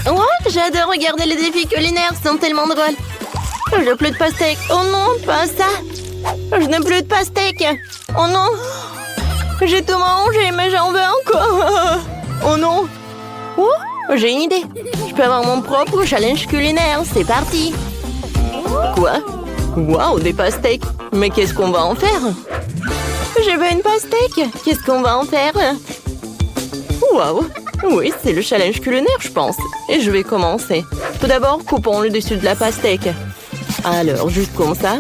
Oh, j'adore regarder les défis culinaires, ils sont tellement drôles. Je n'ai plus de pastèque. Oh non, pas ça. Je n'ai plus de pastèque. Oh non. J'ai tout mangé, mais j'en veux encore. Oh non. Oh, j'ai une idée. Je peux avoir mon propre challenge culinaire. C'est parti. Quoi? Waouh, des pastèques. Mais qu'est-ce qu'on va en faire? Je veux une pastèque. Qu'est-ce qu'on va en faire? Waouh. Oui, c'est le challenge culinaire, je pense. Et je vais commencer. Tout d'abord, coupons le dessus de la pastèque. Alors, juste comme ça.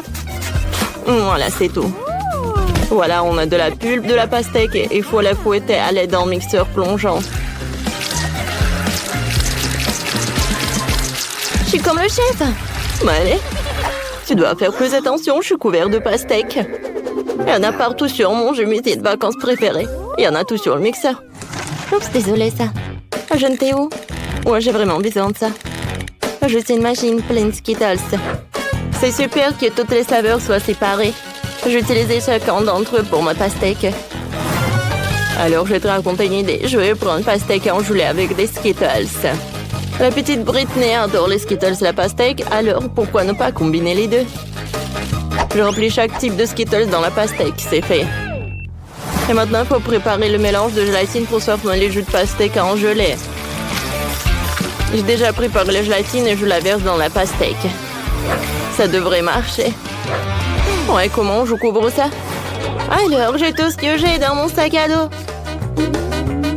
Voilà, c'est tout. Voilà, on a de la pulpe de la pastèque et il faut la fouetter à l'aide d'un mixeur plongeant. Je suis comme le chef. Allez, tu dois faire plus attention, je suis couvert de pastèques. Il y en a partout sur mon jumétier de vacances préféré. Il y en a tout sur le mixeur. Oups, désolé ça. Je ne t'ai où? Ouais, j'ai vraiment besoin de ça. Je suis une machine pleine de Skittles. C'est super que toutes les saveurs soient séparées. J'utilisais chacun d'entre eux pour ma pastèque. Alors, je vais te raconter une idée. Je vais prendre une pastèque engelée avec des Skittles. La petite Britney adore les Skittles et la pastèque, alors pourquoi ne pas combiner les deux? Je remplis chaque type de Skittles dans la pastèque, c'est fait. Et maintenant, il faut préparer le mélange de gélatine pour sortir les jus de pastèque en gelée. J'ai déjà préparé la gélatine et je la verse dans la pastèque. Ça devrait marcher. Ouais, comment je couvre ça? Alors, j'ai tout ce que j'ai dans mon sac à dos.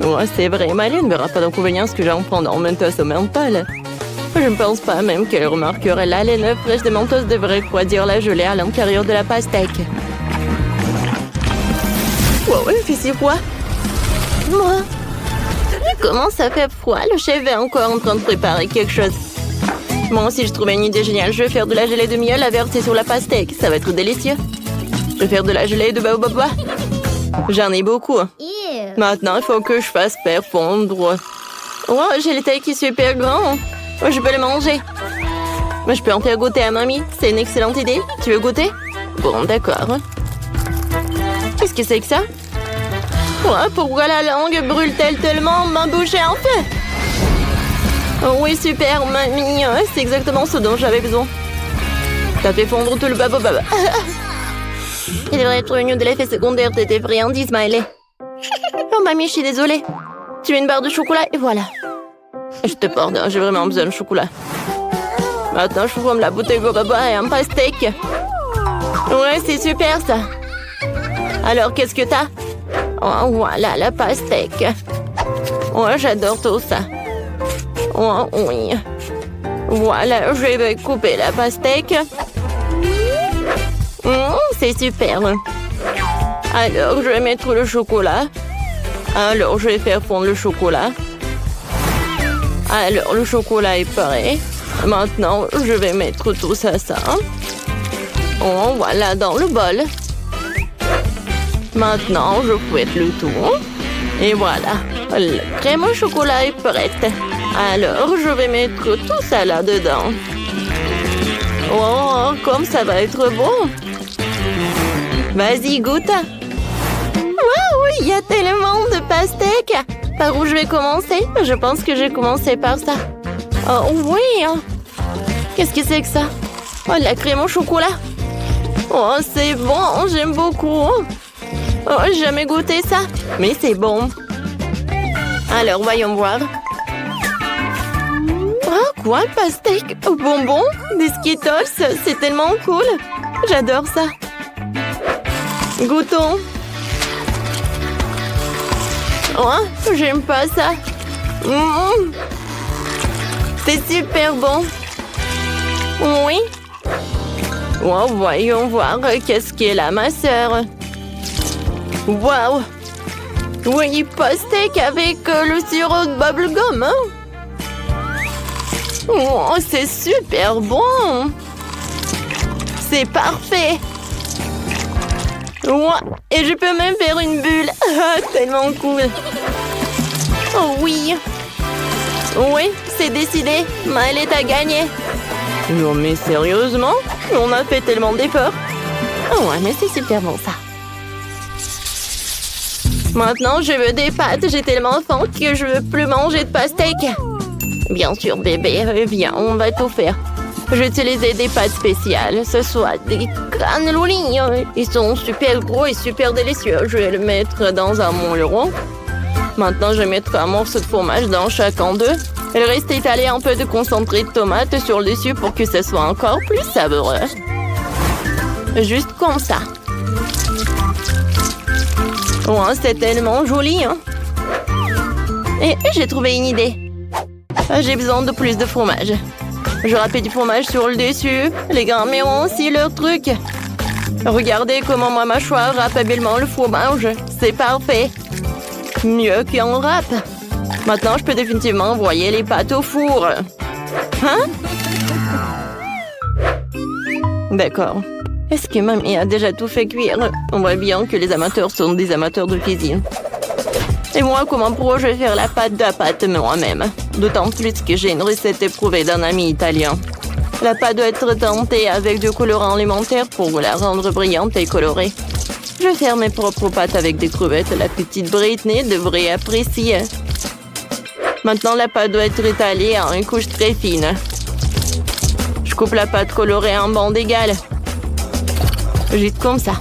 Ouais, c'est vrai, Maëlle ne verra pas d'inconvénient que j'en prends en mentos au menthol. Je ne pense pas même qu'elle remarquerait la laine fraîche de mentos devrait refroidir la gelée à l'intérieur de la pastèque. Wow, il fait si froid. Moi, comment ça fait froid? Le chef est encore en train de préparer quelque chose. Moi aussi, je trouvais une idée géniale. Je vais faire de la gelée de miel à verser sur la pastèque. Ça va être délicieux. Je vais faire de la gelée de baobab. J'en ai beaucoup. Maintenant, il faut que je fasse faire fondre. Oh, j'ai le taille qui est super grand. Oh, je peux le manger. Mais je peux en faire goûter à mamie. C'est une excellente idée. Tu veux goûter? Bon, d'accord. Qu'est-ce que c'est que ça? Oh, pourquoi la langue brûle-t-elle tellement? Ma bouche est en feu. Oh oui, super, mamie. C'est exactement ce dont j'avais besoin. T'as fait fondre tout le baobab. Il devrait être une de l'effet secondaire de tes friandises, Maëlle. Oh, mamie, je suis désolée. Tu veux une barre de chocolat et voilà. Je te pardonne, j'ai vraiment besoin de chocolat. Maintenant, je forme la bouteille de baobab et un pastèque. Ouais, c'est super, ça. Alors, qu'est-ce que t'as? Oh, voilà, la pastèque. Ouais, j'adore tout ça. Oh, oui. Voilà, je vais couper la pastèque. C'est super. Alors, je vais mettre le chocolat. Alors, je vais faire fondre le chocolat. Alors, le chocolat est prêt. Maintenant, je vais mettre tout ça. Oh, voilà, dans le bol. Maintenant, je fouette le tout. Et voilà, la crème au chocolat est prête. Alors, je vais mettre tout ça là-dedans. Oh, comme ça va être bon. Vas-y, goûte. Waouh, il y a tellement de pastèques. Par où je vais commencer? Je pense que je vais commencer par ça. Oh oui. Qu'est-ce que c'est que ça? Oh, la crème au chocolat. Oh, c'est bon, j'aime beaucoup. Oh, j'ai jamais goûté ça. Mais c'est bon. Alors, voyons voir. Oh, quoi, pastèque? Bonbons? Des Skittles? C'est tellement cool. J'adore ça. Goûtons. Oh, j'aime pas ça. C'est super bon. Oui. Oh, voyons voir qu'est-ce qu'elle a, ma sœur. Waouh. Oui, pastèque avec le sirop de bubblegum. Oh, c'est super bon. C'est parfait. Ouais, et je peux même faire une bulle. Tellement cool. Oh oui. Oui, c'est décidé. Maëlle a gagné. Non mais sérieusement? On a fait tellement d'efforts. Oh ouais, mais c'est super bon ça. Maintenant, je veux des pâtes. J'ai tellement faim que je veux plus manger de pastèque. Bien sûr, bébé. Viens, on va tout faire. J'ai utilisé des pâtes spéciales. Ce soit des canneloni. Ils sont super gros et super délicieux. Je vais le mettre dans un moule rond. Maintenant, je vais mettre un morceau de fromage dans chacun d'eux. Il reste étaler un peu de concentré de tomate sur le dessus pour que ce soit encore plus savoureux. Juste comme ça. Oh, c'est tellement joli, hein? Et j'ai trouvé une idée. J'ai besoin de plus de fromage. Je râpe du fromage sur le dessus. Les grands-mères ont aussi leur truc. Regardez comment ma mâchoire râpe habilement le fromage. C'est parfait. Mieux qu'un râpe. Maintenant, je peux définitivement envoyer les pâtes au four. Hein? D'accord. Est-ce que mamie a déjà tout fait cuire? On voit bien que les amateurs sont des amateurs de cuisine. Et moi, comment pro, je vais faire la pâte moi-même. D'autant plus que j'ai une recette éprouvée d'un ami italien. La pâte doit être teintée avec du colorant alimentaire pour la rendre brillante et colorée. Je vais faire mes propres pâtes avec des crevettes. La petite Britney devrait apprécier. Maintenant, la pâte doit être étalée en une couche très fine. Je coupe la pâte colorée en bandes égales. Juste comme ça.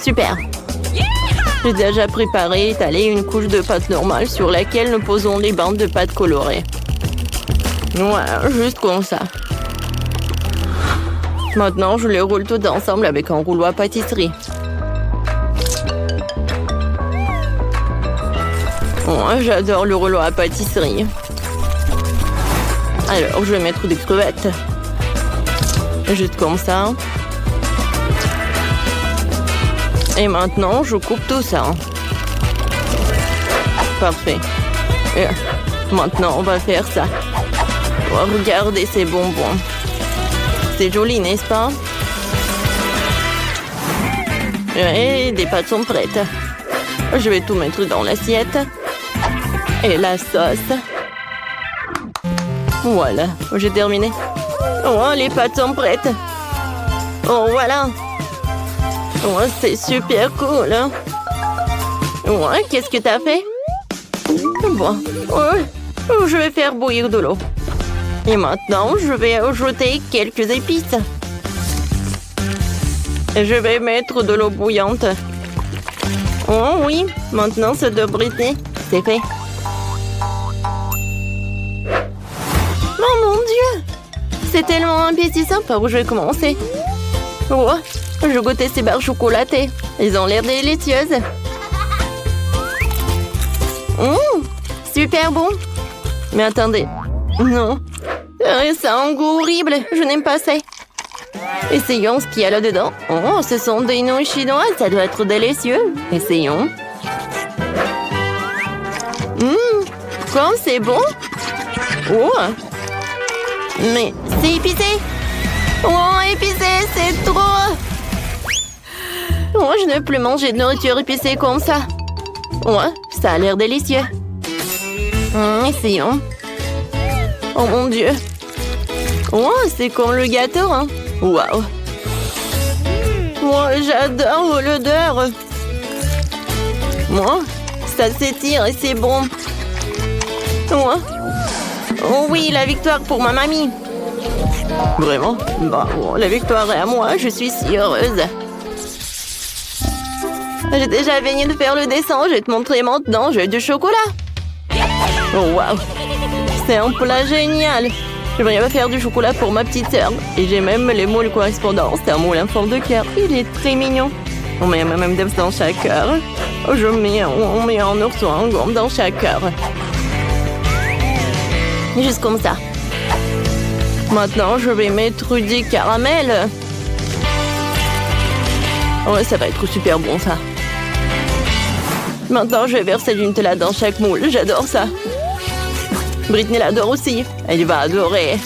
Super. J'ai déjà préparé et étalé une couche de pâte normale sur laquelle nous posons les bandes de pâte colorée. Voilà, juste comme ça. Maintenant, je les roule tout ensemble avec un rouleau à pâtisserie. Moi, j'adore le rouleau à pâtisserie. Alors, je vais mettre des crevettes. Juste comme ça. Et maintenant, je coupe tout ça. Parfait. Et maintenant, on va faire ça. Oh, regardez ces bonbons. C'est joli, n'est-ce pas? Et des pâtes sont prêtes. Je vais tout mettre dans l'assiette. Et la sauce. Voilà, j'ai terminé. Oh, les pâtes sont prêtes. Oh, voilà. Oh, c'est super cool. Hein? Ouais, qu'est-ce que t'as fait? Bon, je vais faire bouillir de l'eau. Et maintenant, je vais ajouter quelques épices. Je vais mettre de l'eau bouillante. Oh oui, maintenant c'est de Britney. C'est fait. Oh mon Dieu! C'est tellement appétissant par où je vais commencer. Oh, je goûtais ces barres chocolatées. Ils ont l'air délicieuses. Super bon. Mais attendez. Non. C'est un goût horrible. Je n'aime pas ça. Essayons ce qu'il y a là-dedans. Oh, ce sont des nouilles chinoises. Ça doit être délicieux. Essayons. Comme c'est bon. Oh. Mais c'est épicé. Oh, épicé, c'est trop. Oh, je ne veux plus manger de nourriture épicée comme ça. Ouais, ça a l'air délicieux. Essayons. Oh mon Dieu. Oh, c'est comme le gâteau, hein. Waouh. Moi, j'adore l'odeur. Moi, ça s'étire et c'est bon. Ouais. Oh oui, la victoire pour ma mamie. Vraiment? Bah, bon, la victoire est à moi, je suis si heureuse. J'ai déjà fini de faire le dessin, je vais te montrer maintenant, j'ai du chocolat. Oh waouh! C'est un plat génial! J'aimerais faire du chocolat pour ma petite sœur. Et j'ai même les moules correspondants. C'est un moule en forme de cœur. Il est très mignon. On met même des dans chaque cœur. On met un ourson en gomme dans chaque cœur. Juste comme ça. Maintenant, je vais mettre du caramel. Ouais, ça va être super bon, ça. Maintenant, je vais verser du Nutella dans chaque moule. J'adore ça. Britney l'adore aussi. Elle va adorer.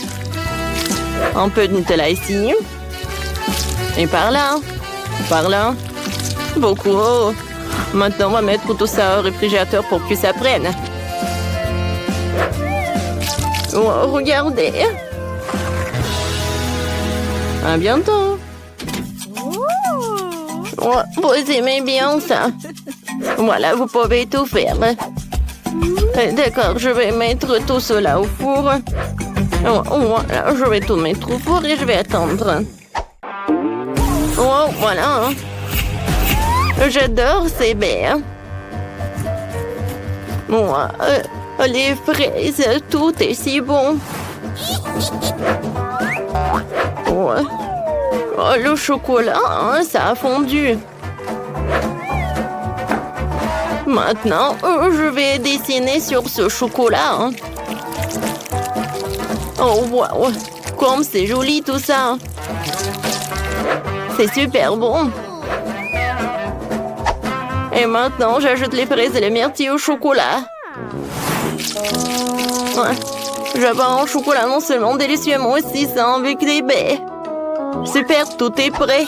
Un peu de Nutella ici. Et par là. Par là. Beaucoup. Maintenant, on va mettre tout ça au réfrigérateur pour que ça prenne. Oh, regardez. À bientôt. Oh, vous aimez bien ça. Voilà, vous pouvez tout faire. D'accord, je vais mettre tout cela au four. Oh, voilà, je vais tout mettre au four et je vais attendre. Oh, voilà. J'adore ces baies. Moi, les fraises, tout est si bon. Oh, le chocolat, hein, ça a fondu. Maintenant, je vais dessiner sur ce chocolat. Hein. Oh, wow! Comme c'est joli tout ça! C'est super bon! Et maintenant, j'ajoute les fraises et les myrtilles au chocolat. Ouais. J'avais un chocolat non seulement délicieux, mais aussi sain avec des baies. Super, tout est prêt.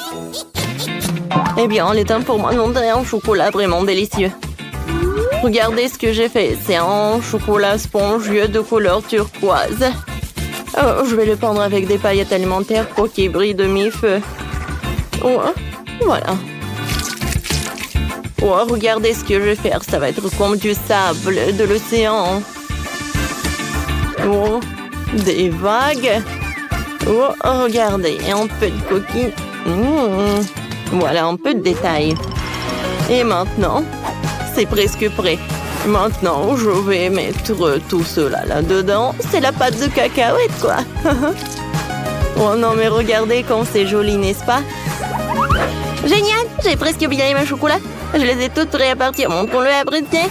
Eh bien, il est temps pour moi de montrer un chocolat vraiment délicieux. Regardez ce que j'ai fait. C'est un chocolat spongieux de couleur turquoise. Oh, je vais le peindre avec des paillettes alimentaires pour qu'il brille de mi-feu. Oh, voilà. Oh, regardez ce que je vais faire. Ça va être comme du sable de l'océan. Oh, des vagues. Oh, regardez. Et un peu de coquille. Voilà, un peu de détails. Et maintenant, c'est presque prêt. Maintenant, je vais mettre tout cela là-dedans. C'est la pâte de cacahuète, quoi. Oh non, mais regardez comme c'est joli, n'est-ce pas? Génial! J'ai presque oublié mes chocolats. Je les ai toutes prêts à partir. Montrons-le à Britney.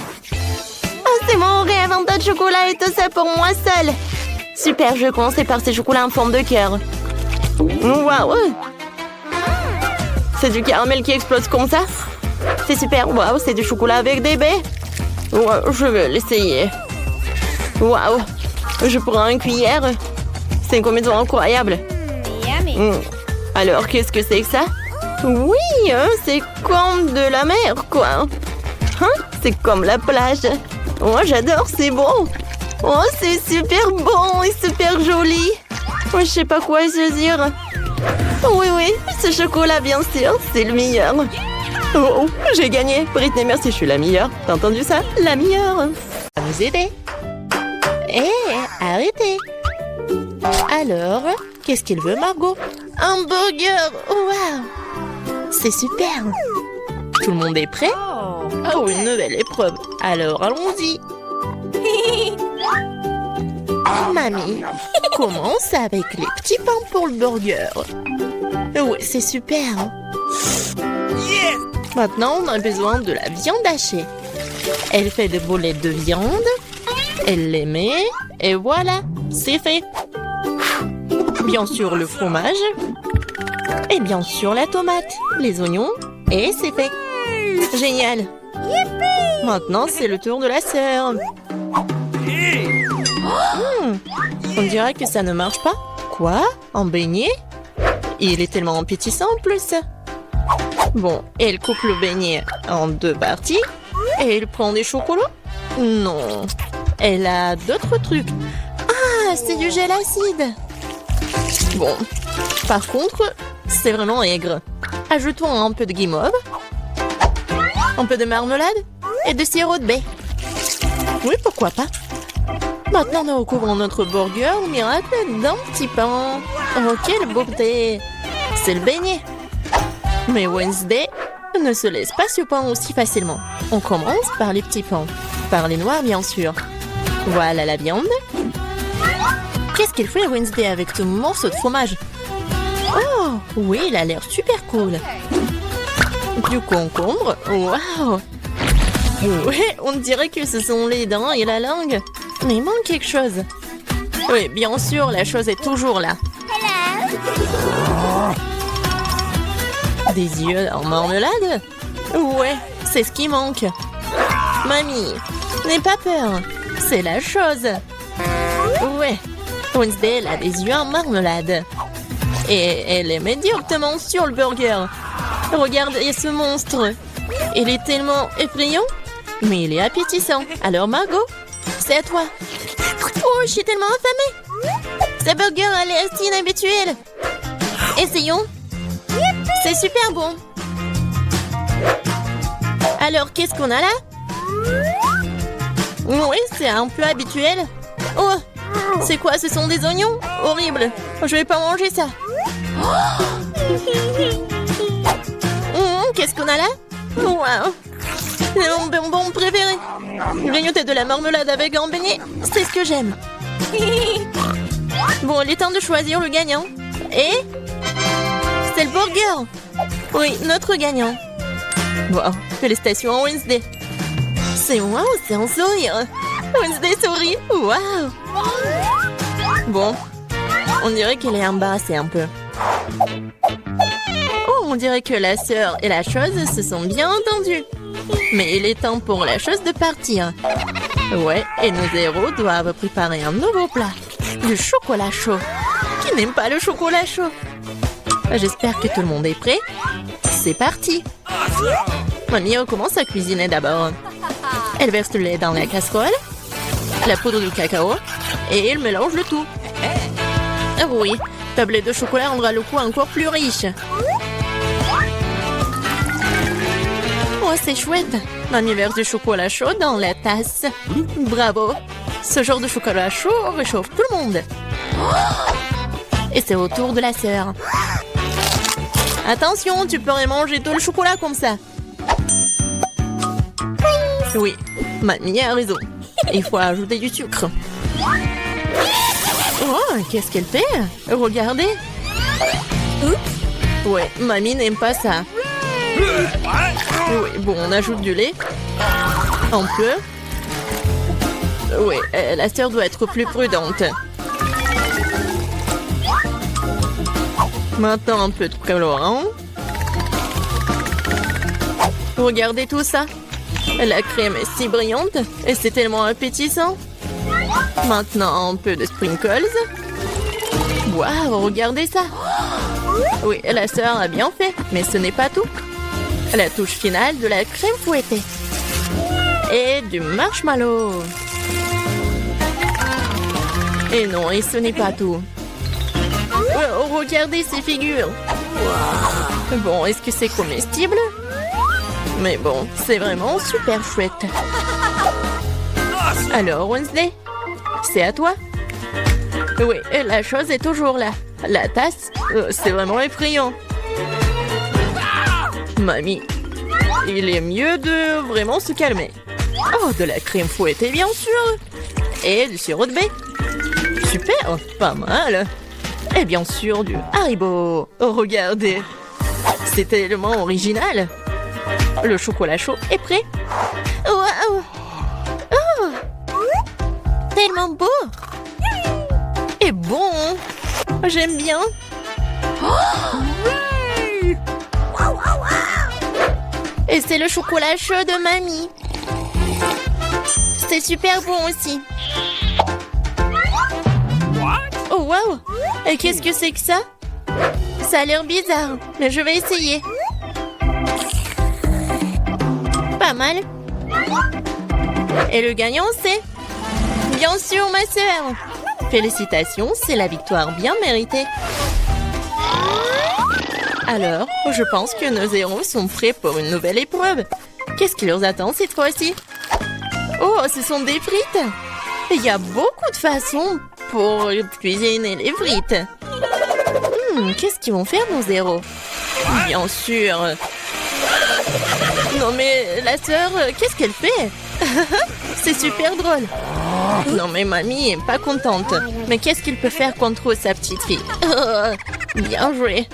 Oh, c'est mon rêve, un tas de chocolat et tout ça pour moi seule. Super, je vais commencer par ces chocolats en forme de cœur. Waouh! C'est du caramel qui explose comme ça? C'est super. Waouh, c'est du chocolat avec des baies. Wow, je vais l'essayer. Waouh! Je prends une cuillère. C'est une combinaison incroyable. Alors, qu'est-ce que c'est que ça? Oui, c'est comme de la mer, quoi. Hein? C'est comme la plage. Oh, j'adore, c'est bon. Oh, c'est super bon et super joli. Oh, je sais pas quoi choisir. Oui, ce chocolat, bien sûr, c'est le meilleur. Oh, j'ai gagné. Britney, merci, je suis la meilleure. T'as entendu ça? La meilleure. À nous aider. Hé, arrêtez. Alors, qu'est-ce qu'il veut, Margot? Un burger. Waouh! C'est super. Tout le monde est prêt? Oh, une nouvelle épreuve. Alors, allons-y. Mamie, commence avec les petits pains pour le burger. Oui, c'est super. Maintenant, on a besoin de la viande hachée. Elle fait des boulettes de viande. Elle les met. Et voilà, c'est fait. Bien sûr, le fromage. Et bien sûr, la tomate, les oignons. Et c'est fait. Génial. Maintenant, c'est le tour de la sœur. On dirait que ça ne marche pas. Quoi? Un beignet? Il est tellement appétissant en plus. Bon, elle coupe le beignet en 2 parties. Et elle prend des chocolats? Non. Elle a d'autres trucs. Ah, c'est du gel acide. Bon, par contre, c'est vraiment aigre. Ajoutons un peu de guimauve, un peu de marmelade et de sirop de baie. Oui, pourquoi pas. Maintenant, nous recouvrons notre burger au miracle d'un petit pain. Oh, quelle beauté! C'est le beignet. Mais Wednesday ne se laisse pas surprendre aussi facilement. On commence par les petits pains. Par les noirs, bien sûr. Voilà la viande. Qu'est-ce qu'il fait Wednesday avec ce morceau de fromage? Oh, oui, il a l'air super cool. Du concombre. Waouh! Oui, on dirait que ce sont les dents et la langue. Mais il manque quelque chose. Oui, bien sûr, la chose est toujours là. Des yeux en marmelade? Ouais, c'est ce qui manque. Mamie, n'aie pas peur. C'est la chose. Ouais, Wednesday, elle a des yeux en marmelade. Et elle les met directement sur le burger. Regardez ce monstre. Il est tellement effrayant, mais il est appétissant. Alors Margot, c'est à toi. Oh, je suis tellement affamée. Ce burger a l'air si inhabituel. Essayons. C'est super bon. Alors, qu'est-ce qu'on a là? Oui, c'est un peu habituel. Oh, c'est quoi? Ce sont des oignons? Horrible. Je vais pas manger ça. Qu'est-ce qu'on a là? Wow. C'est mon bonbon préféré. Grignoter de la marmelade avec un beignet, c'est ce que j'aime. Bon, il est temps de choisir le gagnant. Et c'est le burger. Oui, notre gagnant. Wow, félicitations à Wednesday. C'est wow, c'est un sourire. Wednesday sourit. Wow. Bon, on dirait qu'elle est embarrassée un peu. Oh, on dirait que la sœur et la chose se sont bien entendues. Mais il est temps pour la chose de partir. Ouais, et nos héros doivent préparer un nouveau plat. Du chocolat chaud. Qui n'aime pas le chocolat chaud? J'espère que tout le monde est prêt. C'est parti. Mamie commence à cuisiner d'abord. Elle verse le lait dans la casserole, la poudre de cacao, et elle mélange le tout. Ah oui, tablette de chocolat rendra le goût encore plus riche. Oh, c'est chouette. Mamie verse du chocolat chaud dans la tasse. Bravo. Ce genre de chocolat chaud réchauffe tout le monde. Et c'est au tour de la sœur. Attention, tu pourrais manger tout le chocolat comme ça. Oui, Mamie a raison. Il faut ajouter du sucre. Oh, qu'est-ce qu'elle fait? Regardez. Ouais, Mamie n'aime pas ça. Oui, bon, on ajoute du lait. Un peu. Oui, la sœur doit être plus prudente. Maintenant, un peu de colorant. Regardez tout ça. La crème est si brillante et c'est tellement appétissant. Maintenant, un peu de sprinkles. Waouh, regardez ça. Oui, la sœur a bien fait, mais ce n'est pas tout. La touche finale de la crème fouettée. Et du marshmallow. Et non, et ce n'est pas tout. Oh, regardez ces figures. Bon, est-ce que c'est comestible? Mais bon, c'est vraiment super chouette. Alors, Wednesday, c'est à toi. Oui, la chose est toujours là. La tasse, c'est vraiment effrayant. Mamie, il est mieux de vraiment se calmer. Oh, de la crème fouettée, bien sûr. Et du sirop de baie. Super, pas mal. Et bien sûr, du Haribo. Oh, regardez. C'est tellement original. Le chocolat chaud est prêt. Wow. Oh, tellement beau. Et bon. J'aime bien. Et c'est le chocolat chaud de Mamie. C'est super bon aussi. Oh, wow. Et qu'est-ce que c'est que ça? Ça a l'air bizarre, mais je vais essayer. Pas mal. Et le gagnant, c'est... Bien sûr, ma sœur. Félicitations, c'est la victoire bien méritée. Alors, je pense que nos héros sont prêts pour une nouvelle épreuve. Qu'est-ce qui leur attend cette fois-ci? Oh, ce sont des frites. Il y a beaucoup de façons pour cuisiner les frites. Qu'est-ce qu'ils vont faire, nos héros? Bien sûr. Non mais, la sœur, qu'est-ce qu'elle fait? C'est super drôle. Non mais Mamie est pas contente. Mais qu'est-ce qu'il peut faire contre sa petite fille? Bien joué.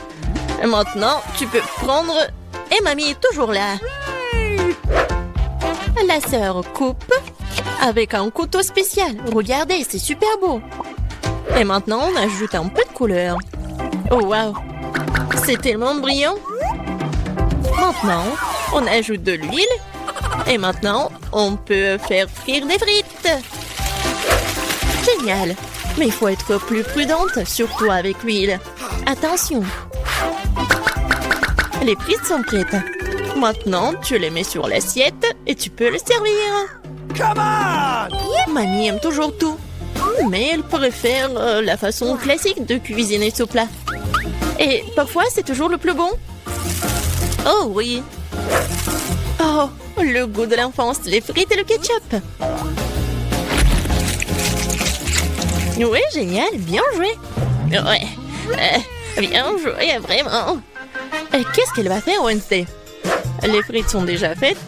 Et maintenant, tu peux prendre... Et Mamie est toujours là. La sœur coupe avec un couteau spécial. Regardez, c'est super beau. Et maintenant, on ajoute un peu de couleur. Oh, wow. C'est tellement brillant. Maintenant, on ajoute de l'huile. Et maintenant, on peut faire frire des frites. Génial. Mais il faut être plus prudente, surtout avec l'huile. Attention. Les frites sont prêtes. Maintenant, tu les mets sur l'assiette et tu peux le servir. Come on! Mamie aime toujours tout. Mais elle préfère la façon classique de cuisiner ce plat. Et parfois, c'est toujours le plus bon. Oh oui. Oh, le goût de l'enfance, les frites et le ketchup. Oui, génial, bien joué. Ouais, bien joué, vraiment. Qu'est-ce qu'elle va faire, Wednesday? Les frites sont déjà faites.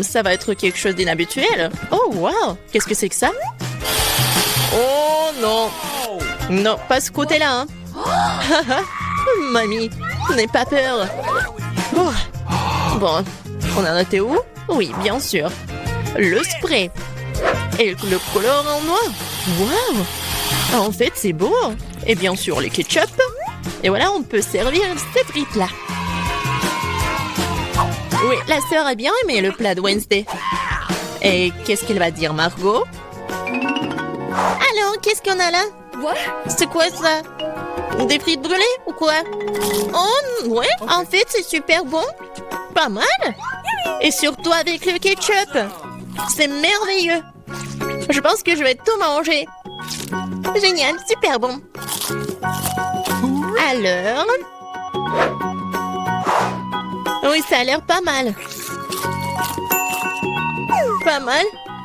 Ça va être quelque chose d'inhabituel. Oh, wow, qu'est-ce que c'est que ça? Oh non. Non, pas ce côté-là. Hein. Mamie, n'aie pas peur. Oh. Bon, on en était où? Oui, bien sûr. Le spray. Et le colorant noir. Wow. En fait, c'est beau. Et bien sûr, le ketchup. Et voilà, on peut servir ces frites-là. Oui, la sœur a bien aimé le plat de Wednesday. Et qu'est-ce qu'elle va dire, Margot? Alors, qu'est-ce qu'on a là? C'est quoi ça? Des frites brûlées ou quoi? Oh, ouais, en fait, c'est super bon. Pas mal. Et surtout avec le ketchup. C'est merveilleux. Je pense que je vais tout manger. Génial, super bon. Alors... Oui, ça a l'air pas mal. Pas mal,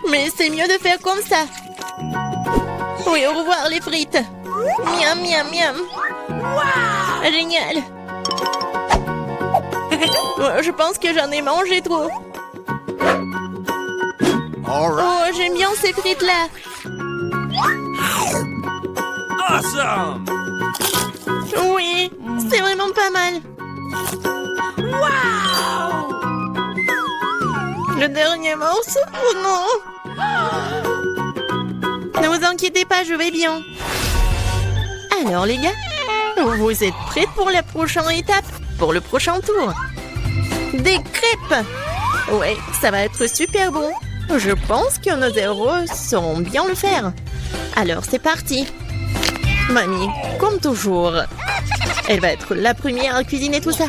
mais c'est mieux de faire comme ça. Oui, au revoir les frites. Miam, miam, miam. Wow. Génial. Je pense que j'en ai mangé trop. Oh, j'aime bien ces frites-là. Awesome! Oui, c'est vraiment pas mal. Wow! Le dernier morceau? Oh non! Ne vous inquiétez pas, je vais bien. Alors les gars, vous êtes prêts pour la prochaine étape? Pour le prochain tour? Des crêpes! Ouais, ça va être super bon. Je pense que nos héros sauront bien le faire. Alors c'est parti. Mamie, comme toujours, elle va être la première à cuisiner tout ça.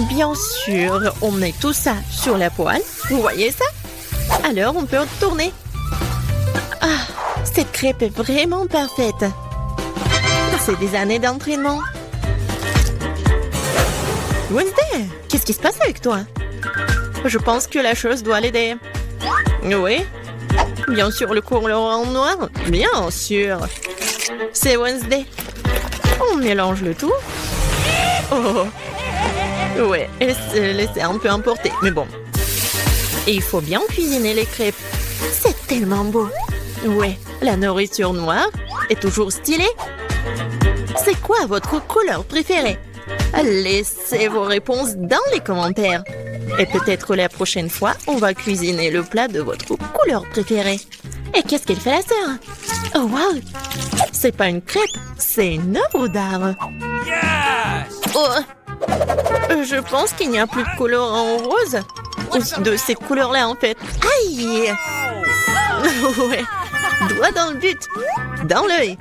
Bien sûr, on met tout ça sur la poêle. Vous voyez ça? Alors, on peut tourner. Ah, cette crêpe est vraiment parfaite. C'est des années d'entraînement. Wednesday, qu'est-ce qui se passe avec toi? Je pense que la chose doit l'aider. Oui? Bien sûr, le colorant noir? Bien sûr. C'est Wednesday. On mélange le tout. Oh! Ouais, elle s'est laissée un peu emporter, mais bon. Et il faut bien cuisiner les crêpes. C'est tellement beau. Ouais, la nourriture noire est toujours stylée. C'est quoi votre couleur préférée? Laissez vos réponses dans les commentaires. Et peut-être la prochaine fois, on va cuisiner le plat de votre couleur préférée. Et qu'est-ce qu'elle fait la sœur? Oh wow! C'est pas une crêpe, c'est une œuvre d'art. Yes! Oh! Je pense qu'il n'y a plus de colorant rose. Ou de ces couleurs-là, en fait. Aïe! Ouais. Doigt dans le but. Dans l'œil.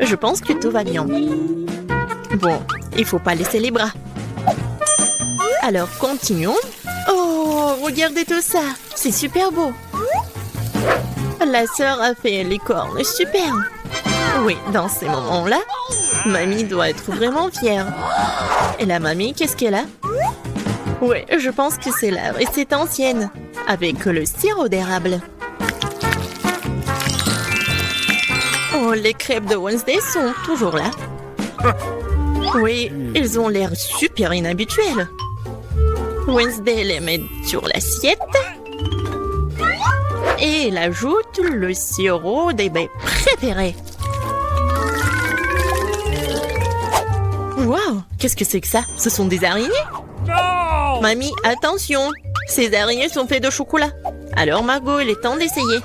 Je pense que tout va bien. Bon, il faut pas laisser les bras. Alors, continuons. Oh, regardez tout ça. C'est super beau. La sœur a fait les cornes. Super. Oui, dans ces moments-là, mamie doit être vraiment fière. Et la mamie, qu'est-ce qu'elle a? Oui, je pense que c'est la recette ancienne, avec le sirop d'érable. Oh, les crêpes de Wednesday sont toujours là. Oui, ils ont l'air super inhabituels. Wednesday les met sur l'assiette. Et elle ajoute le sirop des baies préférés. Waouh, qu'est-ce que c'est que ça? Ce sont des araignées? No! Mamie, attention! Ces araignées sont faites de chocolat. Alors Margot, il est temps d'essayer.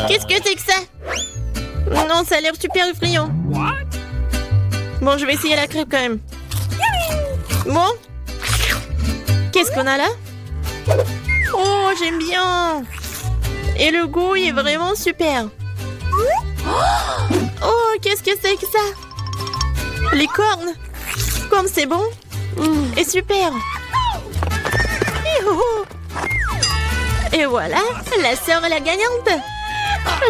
Qu'est-ce que c'est que ça? Non, ça a l'air super effrayant. What? Bon, je vais essayer la crêpe quand même. Bon. Qu'est-ce qu'on a là? Oh, j'aime bien. Et le goût, il est vraiment super. Oh, qu'est-ce que c'est que ça? Les cornes. Comme c'est bon. Et super. Et voilà, la sœur est la gagnante.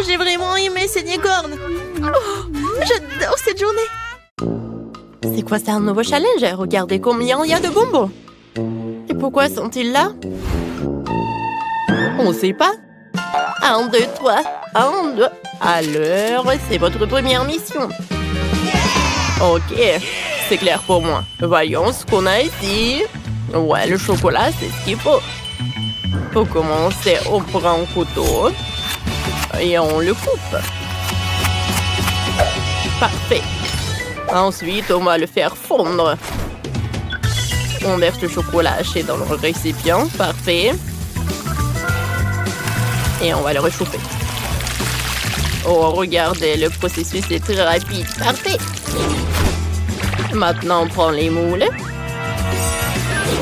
J'ai vraiment aimé ces cornes. Oh, j'adore cette journée. C'est quoi ça, un nouveau challenge? Regardez combien il y a de bonbons. Et pourquoi sont-ils là? On sait pas. 1, 2, 3. 1, 2. Alors, c'est votre première mission. Ok, c'est clair pour moi. Voyons ce qu'on a ici. Ouais, le chocolat, c'est ce qu'il faut. Pour commencer, on prend un couteau et on le coupe. Parfait. Ensuite, on va le faire fondre. On verse le chocolat haché dans le récipient. Parfait. Et on va le réchauffer. Oh, regardez, le processus est très rapide. Parfait. Maintenant, on prend les moules.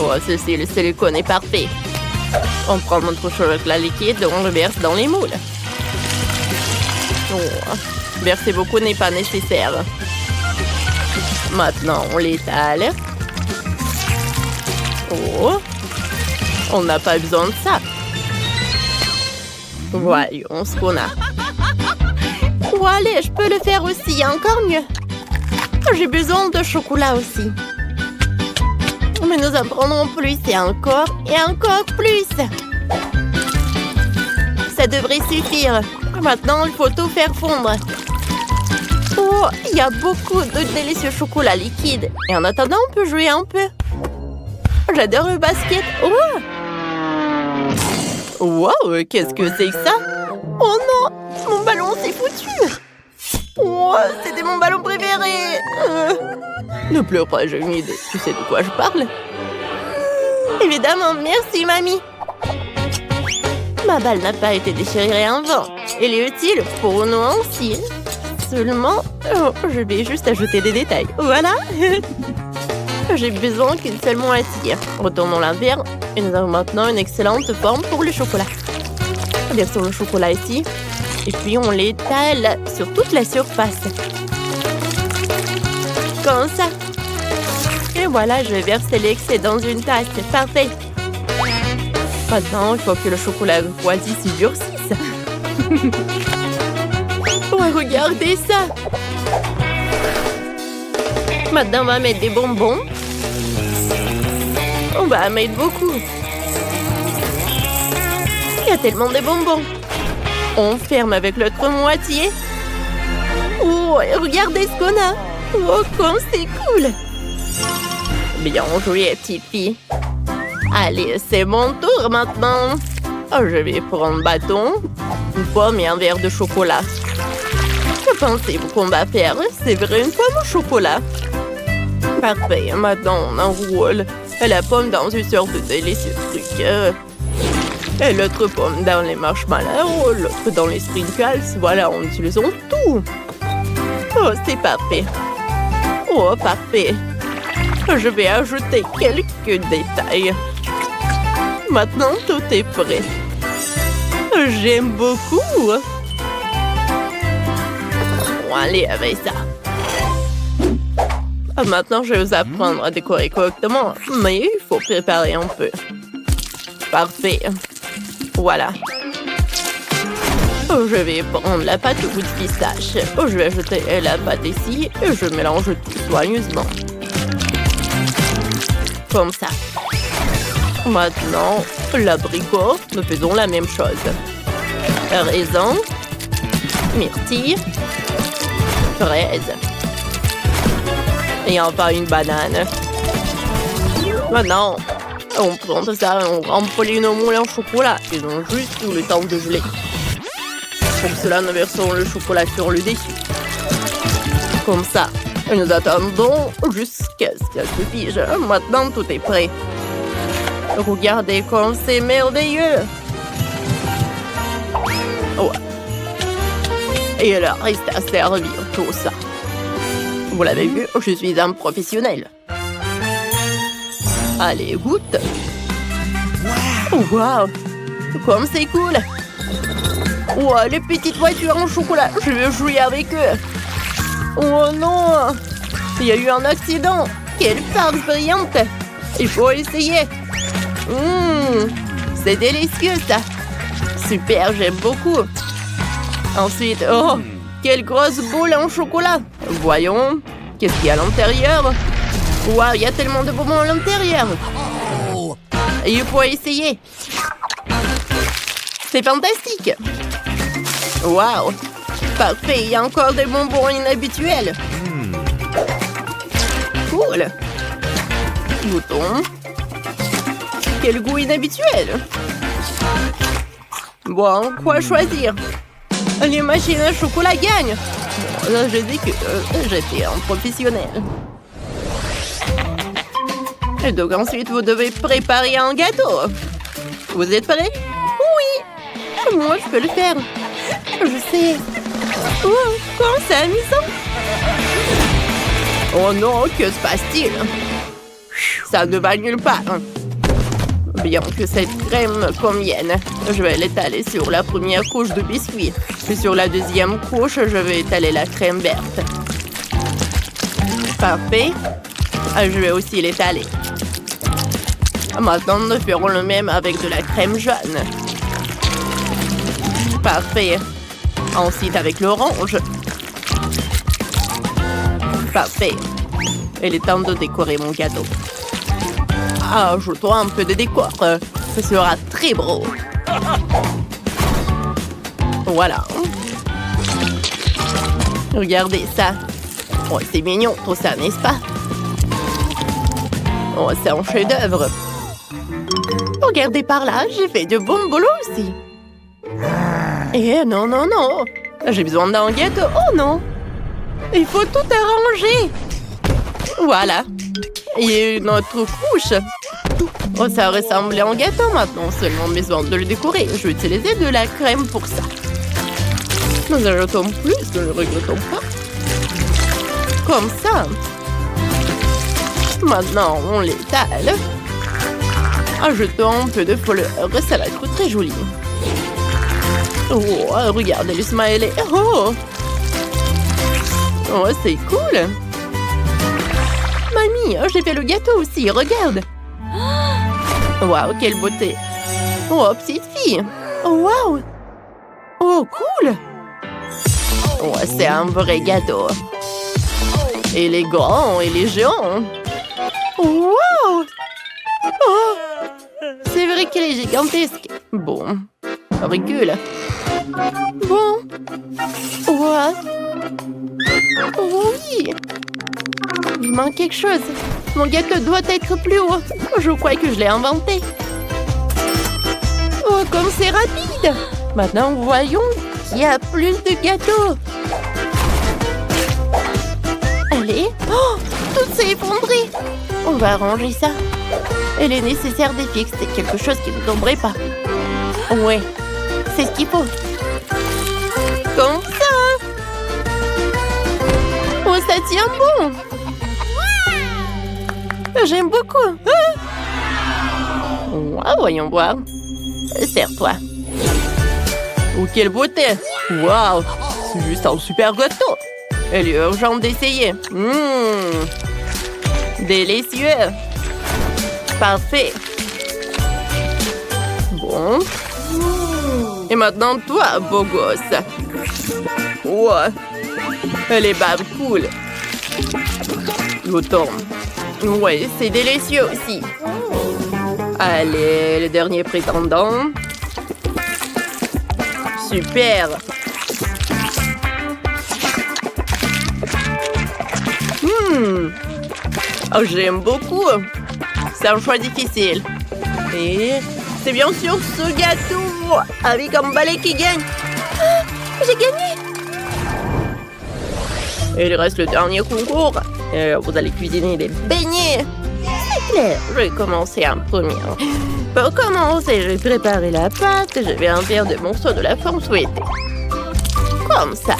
Oh, ceci, le silicone est parfait. On prend notre chocolat liquide et on le verse dans les moules. Oh, verser beaucoup n'est pas nécessaire. Maintenant, on l'étale. Oh, on n'a pas besoin de ça. Voyons ce qu'on a. Oh, allez, je peux le faire aussi, encore mieux. J'ai besoin de chocolat aussi. Mais nous en prendrons plus et encore plus. Ça devrait suffire. Maintenant, il faut tout faire fondre. Oh, il y a beaucoup de délicieux chocolat liquide. Et en attendant, on peut jouer un peu. J'adore le basket. Oh! Wow, qu'est-ce que c'est que ça? Oh non, mon ballon s'est foutu. Oh, c'était mon ballon préféré. Ne pleure pas, j'ai une idée. Tu sais de quoi je parle? Évidemment, merci, mamie. Ma balle n'a pas été déchirée en vent. Elle est utile pour nous aussi. Seulement, je vais juste ajouter des détails. Voilà. J'ai besoin qu'une seule moitié. Retournons la verre et nous avons maintenant une excellente forme pour le chocolat. Versons le chocolat ici et puis on l'étale sur toute la surface. Comme ça. Et voilà, je vais verser l'excès dans une tasse. Parfait. Maintenant, il faut que le chocolat refroidisse et durcisse. Oh, regardez ça. Maintenant, on va mettre des bonbons. On va en mettre beaucoup. Il y a tellement de bonbons. On ferme avec l'autre moitié. Oh, regardez ce qu'on a. Oh, comme c'est cool. Bien joué, petite fille. Allez, c'est mon tour maintenant. Oh, je vais prendre un bâton, une pomme et un verre de chocolat. Que pensez-vous qu'on va faire? C'est vrai, une pomme au chocolat. Parfait, maintenant on enroule la pomme dans une sorte de délicieux truc. Et l'autre pomme dans les marshmallows, l'autre dans les sprinkles. Voilà, on utilise tout. Oh, c'est parfait. Oh, parfait. Je vais ajouter quelques détails. Maintenant, tout est prêt. J'aime beaucoup. Bon, allez avec ça. Maintenant, je vais vous apprendre à décorer correctement, mais il faut préparer un peu. Parfait. Voilà. Je vais prendre la pâte au goût de pistache. Je vais ajouter la pâte ici et je mélange tout soigneusement. Comme ça. Maintenant, l'abricot, nous faisons la même chose. Raisin, myrtille, fraise. Et enfin une banane. Maintenant, on prend tout ça, on remplit nos moules en chocolat. Ils ont juste tout le temps de geler. Pour cela, nous versons le chocolat sur le dessus. Comme ça. Et nous attendons jusqu'à ce qu'elle se fige. Maintenant, tout est prêt. Regardez comme c'est merveilleux. Ouais. Et il reste à servir tout ça. Vous l'avez vu, je suis un professionnel. Allez, goûte. Wow, comme c'est cool. Wow, les petites voitures en chocolat, je veux jouer avec eux. Oh non, il y a eu un accident. Quelle farce brillante. Il faut essayer. C'est délicieux ça. Super, j'aime beaucoup. Ensuite, oh, quelle grosse boule en chocolat. Voyons, qu'est-ce qu'il y a à l'intérieur? Waouh, il y a tellement de bonbons à l'intérieur. Il faut essayer. C'est fantastique! Waouh! Parfait, il y a encore des bonbons inhabituels. Cool! Bouton. Quel goût inhabituel! Bon, quoi choisir? Les machines à chocolat gagnent! Bon, là, je dis que j'étais un professionnel. Et donc ensuite, vous devez préparer un gâteau. Vous êtes prêts? Oui! Moi, je peux le faire. Je sais. Oh, comment c'est amusant! Oh non, que se passe-t-il? Ça ne va nulle part. Bien que cette crème convienne, je vais l'étaler sur la première couche de biscuit. Puis sur la deuxième couche, je vais étaler la crème verte. Parfait. Je vais aussi l'étaler. Maintenant, nous ferons le même avec de la crème jaune. Parfait. Ensuite, avec l'orange. Parfait. Il est temps de décorer mon gâteau. Ajoutons un peu de décor. Ce sera très beau. Voilà. Regardez ça. Oh, c'est mignon tout ça, n'est-ce pas? Oh, c'est un chef-d'œuvre. Regardez par là, j'ai fait de bons boulot aussi. Eh non, non, non. J'ai besoin d'un gâteau. Oh non. Il faut tout arranger. Voilà. Et une autre couche. Oh, ça ressemble à un gâteau maintenant. Seulement besoin de le décorer. Je vais utiliser de la crème pour ça. Nous ajoutons plus, ne le regrettons pas. Comme ça. Maintenant, on l'étale. Ajoutons un peu de fleurs. Ça va être très joli. Oh, regardez le smiley. Oh, oh c'est cool. Mamie, j'ai fait le gâteau aussi. Regarde. Waouh, quelle beauté. Oh, petite fille. Oh, waouh. Oh, cool. Oh, c'est un vrai gâteau. Il est grand, il est géant. Wow. Oh, c'est vrai qu'il est gigantesque. Bon, recule. Bon. Ouais. Oh, oui. Il manque quelque chose. Mon gâteau doit être plus haut. Je crois que je l'ai inventé. Oh, comme c'est rapide. Maintenant, voyons qu'il y a plus de gâteaux. Allez. Oh, tout s'est effondré. On va arranger ça. Il est nécessaire de fixer quelque chose qui ne tomberait pas. Ouais, c'est ce qu'il faut. Comme ça. Oh, ça tient bon. J'aime beaucoup. Ah, voyons voir. Serre-toi. Oh, quelle beauté. Waouh, c'est juste un super gâteau. Il est urgent d'essayer. Délicieux. Parfait. Bon. Et maintenant, toi, beau gosse. Ouais. Elle est bave cool. L'automne. Ouais, c'est délicieux aussi. Allez, le dernier prétendant. Super. Oh, j'aime beaucoup. C'est un choix difficile. Et c'est bien sûr ce gâteau avec un balai qui gagne. Ah, j'ai gagné. Et il reste le dernier concours. Vous allez cuisiner des beignets. C'est clair, je vais commencer en premier. Pour commencer, je vais préparer la pâte et je vais en faire des morceaux de la forme souhaitée. Comme ça.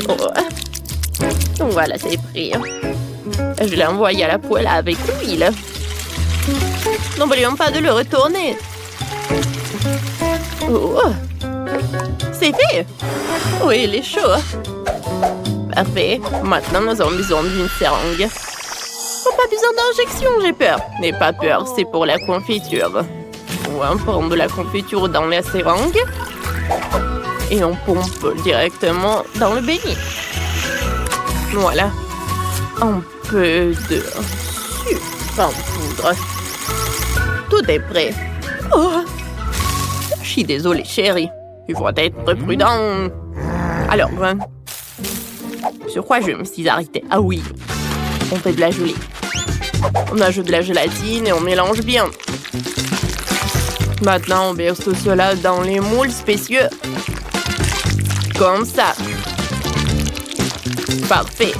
Oh. Voilà, c'est pris. Je l'ai envoyé à la poêle avec l'huile. N'oublions pas de le retourner. Oh. C'est fait. Oui, il est chaud. Parfait. Maintenant, nous avons besoin d'une seringue. Oh, pas besoin d'injection, j'ai peur. N'aie pas peur, c'est pour la confiture. On prend de la confiture dans la seringue. Et on pompe directement dans le beignet. Voilà. Un peu de sucre en poudre. Tout est prêt. Oh, je suis désolée, chérie. Il faut être prudent. Alors, sur quoi je me suis arrêtée? Ah oui, on fait de la gelée. On ajoute de la gélatine et on mélange bien. Maintenant, on verse tout cela dans les moules spécieux. Comme ça. Parfait.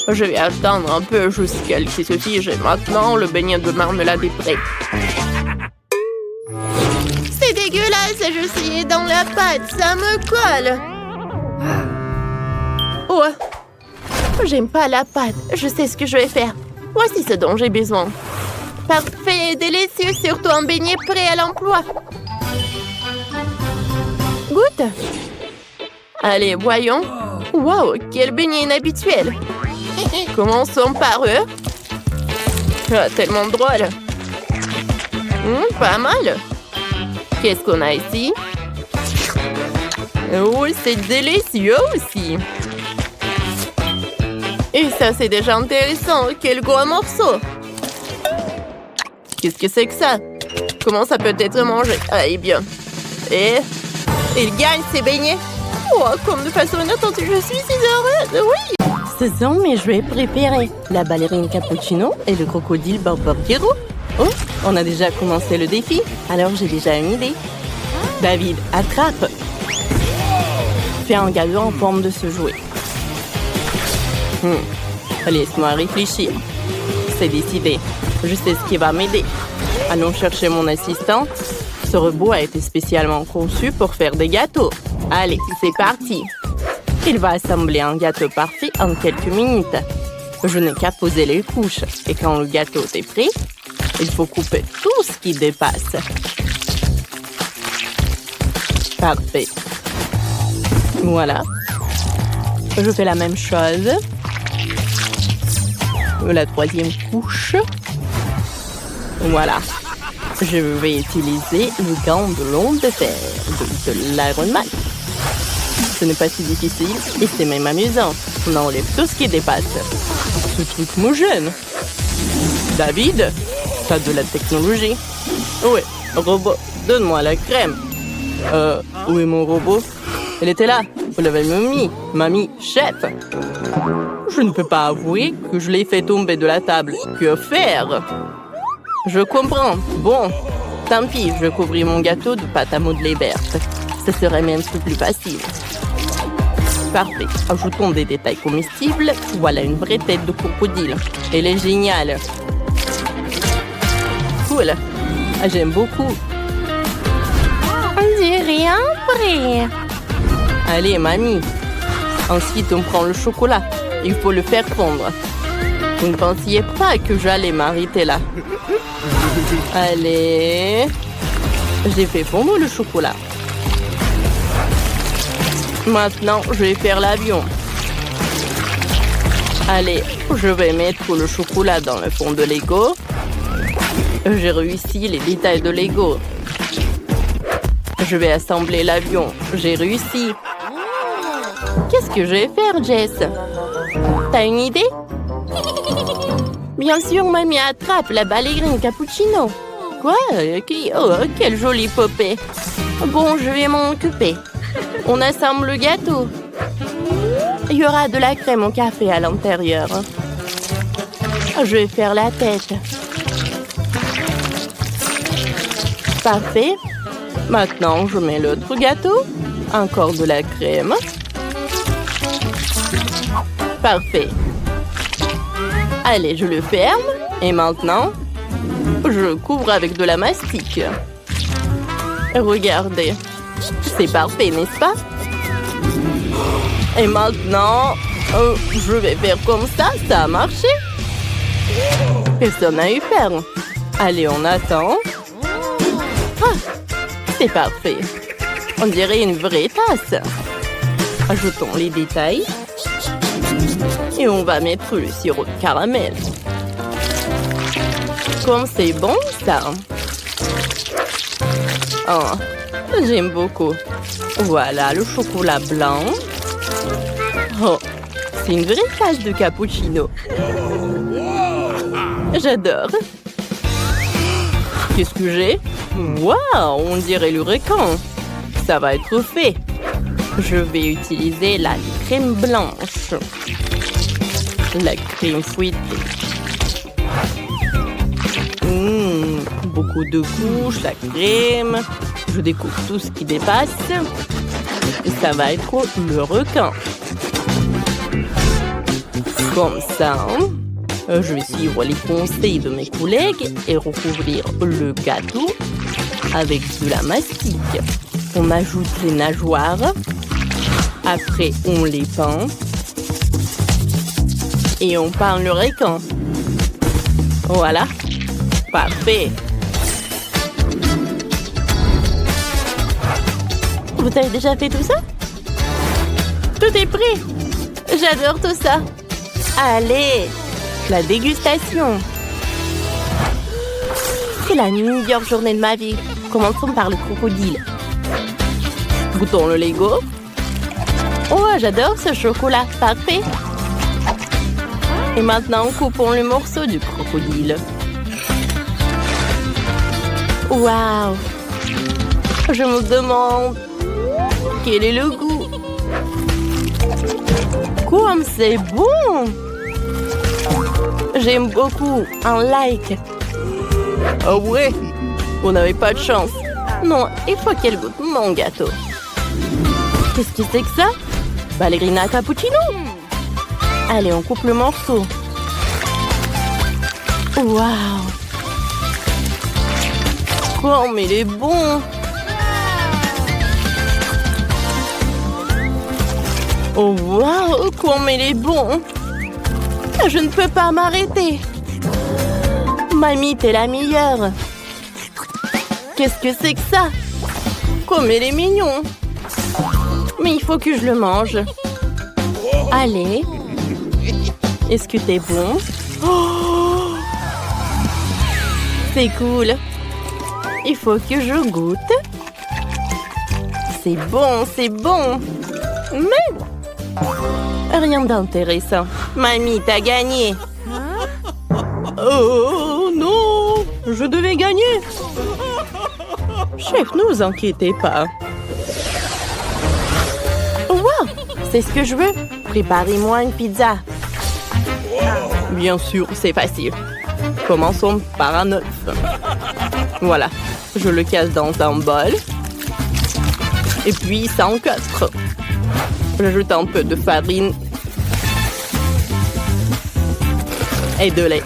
Je vais attendre un peu jusqu'à ce qu'il se fige. Maintenant, le beignet de marmelade est prêt. C'est dégueulasse, je suis dans la pâte, ça me colle. Oh, j'aime pas la pâte, je sais ce que je vais faire. Voici ce dont j'ai besoin. Parfait et délicieux, surtout un beignet prêt à l'emploi. Goûte. Allez, voyons. Wow, quel beignet inhabituel. Commençons par eux. Ah, tellement drôle. Pas mal. Qu'est-ce qu'on a ici? Oh, c'est délicieux aussi. Et ça, c'est déjà intéressant. Quel gros morceau. Qu'est-ce que c'est que ça? Comment ça peut être mangé? Ah, eh bien. Et il gagne ses beignets. Oh, comme de façon inattendue, je suis si heureuse. Oui. Ce sont mes jouets préférés. La ballerine cappuccino et le crocodile Barbarguero. Oh, on a déjà commencé le défi. Alors j'ai déjà une idée. David, attrape. Fais un gâteau en forme de ce jouet. Laisse-moi réfléchir. C'est décidé. Je sais ce qui va m'aider. Allons chercher mon assistant. Ce robot a été spécialement conçu pour faire des gâteaux. Allez, c'est parti. Il va assembler un gâteau parfait en quelques minutes. Je n'ai qu'à poser les couches. Et quand le gâteau est prêt, il faut couper tout ce qui dépasse. Parfait. Voilà. Je fais la même chose. La troisième couche. Voilà. Je vais utiliser le gant de l'onde de fer de l'Iron Man. Ce n'est pas si difficile et c'est même amusant. On enlève tout ce qui dépasse. Ce truc me gêne. David, t'as de la technologie. Ouais, robot, donne-moi la crème. Où est mon robot? Elle était là. Vous l'avez mis. Mamie, chef. Je ne peux pas avouer que je l'ai fait tomber de la table. Que faire? Je comprends. Bon, tant pis, je couvris mon gâteau de pâte à modeler verte. Ce serait même plus facile. Parfait. Ajoutons des détails comestibles. Voilà une vraie tête de crocodile. Elle est géniale. Cool. J'aime beaucoup. On dirait un prêt. Allez, mamie. Ensuite, on prend le chocolat. Il faut le faire fondre. Vous ne pensiez pas que j'allais m'arrêter là. Allez. J'ai fait fondre le chocolat. Maintenant, je vais faire l'avion. Allez, je vais mettre le chocolat dans le fond de Lego. J'ai réussi les détails de Lego. Je vais assembler l'avion. J'ai réussi. Qu'est-ce que je vais faire, Jess? T'as une idée? Bien sûr, mamie, attrape la ballerine cappuccino. Quoi? Oh, quelle jolie poupée. Bon, je vais m'en occuper. On assemble le gâteau. Il y aura de la crème au café à l'intérieur. Je vais faire la tête. Parfait. Maintenant, je mets l'autre gâteau. Encore de la crème. Parfait. Allez, je le ferme. Et maintenant, je couvre avec de la mastic. Regardez. C'est parfait, n'est-ce pas? Et maintenant, je vais faire comme ça. Ça a marché. Personne n'a eu peur. Allez, on attend. Ah, c'est parfait. On dirait une vraie tasse. Ajoutons les détails. Et on va mettre le sirop de caramel. Comme c'est bon, ça. Oh, j'aime beaucoup. Voilà le chocolat blanc. Oh, c'est une vraie tasse de cappuccino. J'adore. Qu'est-ce que j'ai? Waouh, on dirait le requin. Ça va être fait. Je vais utiliser la crème blanche. La crème fouettée. Beaucoup de couches, la crème. Je découpe tout ce qui dépasse. Et ça va être le requin. Comme ça. Je vais suivre les conseils de mes collègues et recouvrir le gâteau avec de la mastic. On ajoute les nageoires. Après, on les peint. Et on peint le requin. Voilà. Parfait. Vous avez déjà fait tout ça? Tout est prêt. J'adore tout ça. Allez, la dégustation. C'est la meilleure journée de ma vie. Commençons par le crocodile. Goûtons le Lego. Oh, j'adore ce chocolat. Parfait. Et maintenant, coupons le morceau du crocodile. Waouh! Je me demande quel est le goût. Comme c'est bon! J'aime beaucoup. Un like. Oh ouais? Vous n'avez pas de chance. Non, il faut qu'elle goûte mon gâteau. Qu'est-ce que c'est que ça? Ballerina cappuccino? Allez, on coupe le morceau. Waouh! Comme il est bon! Oh waouh! Comme il est bon! Je ne peux pas m'arrêter! Mamie, t'es la meilleure! Qu'est-ce que c'est que ça? Comme il est mignon! Mais il faut que je le mange. Allez! Est-ce que t'es bon? Oh, c'est cool! Il faut que je goûte. C'est bon, c'est bon. Mais rien d'intéressant. Mamie, t'as gagné. Oh non, je devais gagner. Chef, ne vous inquiétez pas. Wow, c'est ce que je veux. Préparez-moi une pizza. Bien sûr, c'est facile. Commençons par un œuf. Voilà, je le casse dans un bol. Et puis, ça encastre. J'ajoute un peu de farine. Et de lait.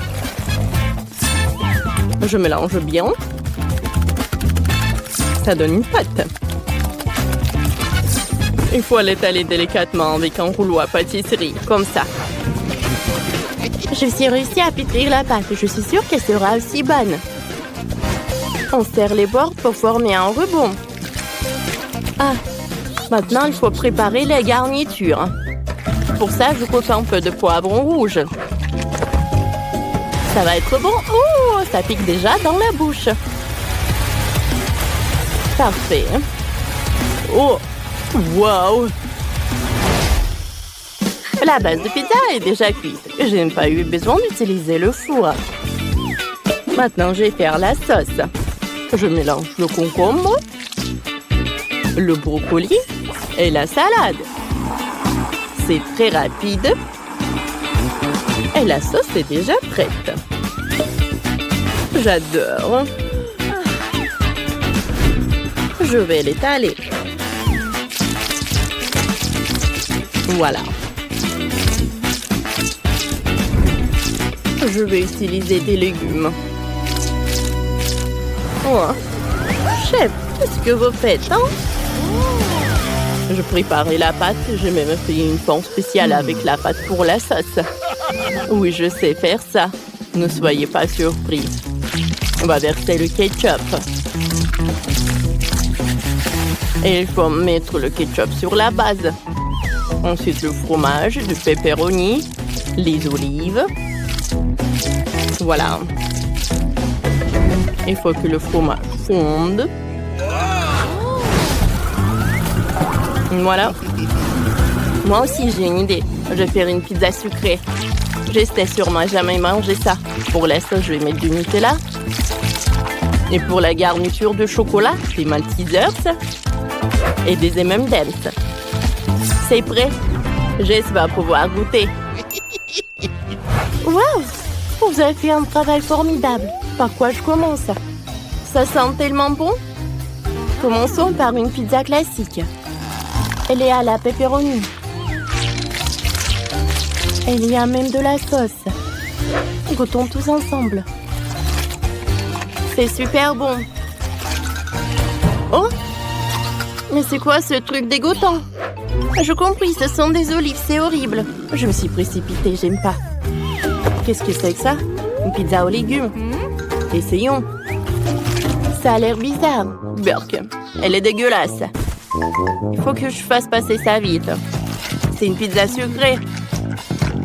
Je mélange bien. Ça donne une pâte. Il faut l'étaler délicatement avec un rouleau à pâtisserie, comme ça. Je suis réussi à pétrir la pâte. Je suis sûre qu'elle sera aussi bonne. On serre les bords pour former un rebond. Ah, maintenant il faut préparer les garnitures. Pour ça, je coupe un peu de poivron rouge. Ça va être bon. Oh, ça pique déjà dans la bouche. Parfait. Oh, wow. La base de pizza est déjà cuite. Je n'ai pas eu besoin d'utiliser le four. Maintenant, je vais faire la sauce. Je mélange le concombre, le brocoli et la salade. C'est très rapide. Et la sauce est déjà prête. J'adore. Je vais l'étaler. Voilà. Je vais utiliser des légumes. Oh. Chef, qu'est-ce que vous faites, hein? Je préparais la pâte. J'ai même fait une pan spéciale avec la pâte pour la sauce. Oui, je sais faire ça. Ne soyez pas surpris. On va verser le ketchup. Et il faut mettre le ketchup sur la base. Ensuite, le fromage, du pepperoni, les olives. Voilà. Il faut que le fromage fonde. Voilà. Moi aussi, j'ai une idée. Je vais faire une pizza sucrée. J'espère sûrement jamais manger ça. Pour la sauce, je vais mettre du Nutella. Et pour la garniture de chocolat, des Maltesers et des M&M's. C'est prêt. Jess va pouvoir goûter. Wow! Vous avez fait un travail formidable. Par quoi je commence? Ça sent tellement bon. Commençons par une pizza classique. Elle est à la pepperoni. Il y a même de la sauce. Goûtons tous ensemble. C'est super bon. Oh! Mais c'est quoi ce truc dégoûtant? Je compris, ce sont des olives, c'est horrible. Je me suis précipitée, j'aime pas. Qu'est-ce que c'est que ça? Une pizza aux légumes. Essayons. Ça a l'air bizarre. Burk, elle est dégueulasse. Il faut que je fasse passer ça vite. C'est une pizza sucrée.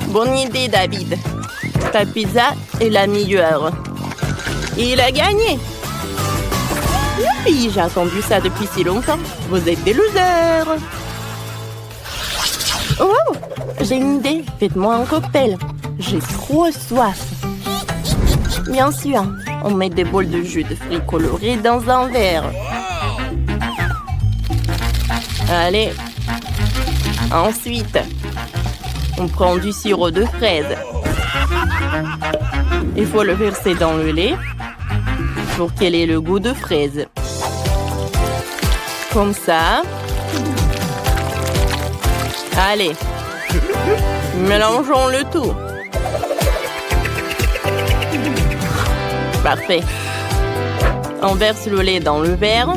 Bonne idée, David. Ta pizza est la meilleure. Et il a gagné. Youpi, j'ai attendu ça depuis si longtemps. Vous êtes des losers. Oh, j'ai une idée. Faites-moi un cocktail. J'ai trop soif. Bien sûr, on met des bols de jus de fruits colorés dans un verre. Allez. Ensuite, on prend du sirop de fraise. Il faut le verser dans le lait pour qu'il ait le goût de fraise. Comme ça. Allez. Mélangeons le tout. Parfait. On verse le lait dans le verre.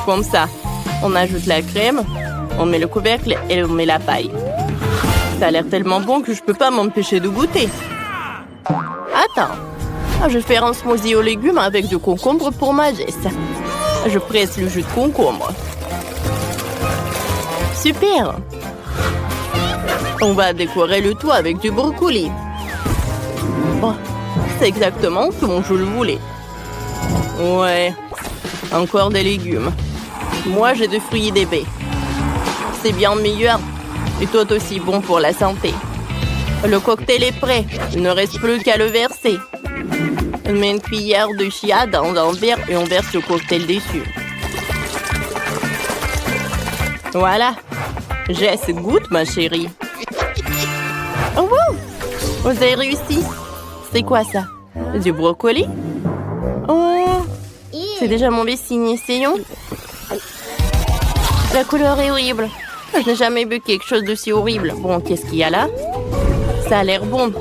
Comme ça. On ajoute la crème, on met le couvercle et on met la paille. Ça a l'air tellement bon que je peux pas m'empêcher de goûter. Attends. Je vais faire un smoothie aux légumes avec du concombre pour ma Jess. Je presse le jus de concombre. Super. On va décorer le tout avec du brocoli. Oh, c'est exactement comme je le voulais. Ouais. Encore des légumes. Moi, j'ai des fruits et des baies. C'est bien meilleur. Et tout aussi bon pour la santé. Le cocktail est prêt. Il ne reste plus qu'à le verser. On met une cuillère de chia dans un verre et on verse le cocktail dessus. Voilà. Jess, goûte, ma chérie. Oh, wow! Vous avez réussi. C'est quoi ça? Du brocoli? Oh! C'est déjà mauvais signe. Essayons. La couleur est horrible. Je n'ai jamais vu quelque chose d'aussi horrible. Bon, qu'est-ce qu'il y a là? Ça a l'air bon.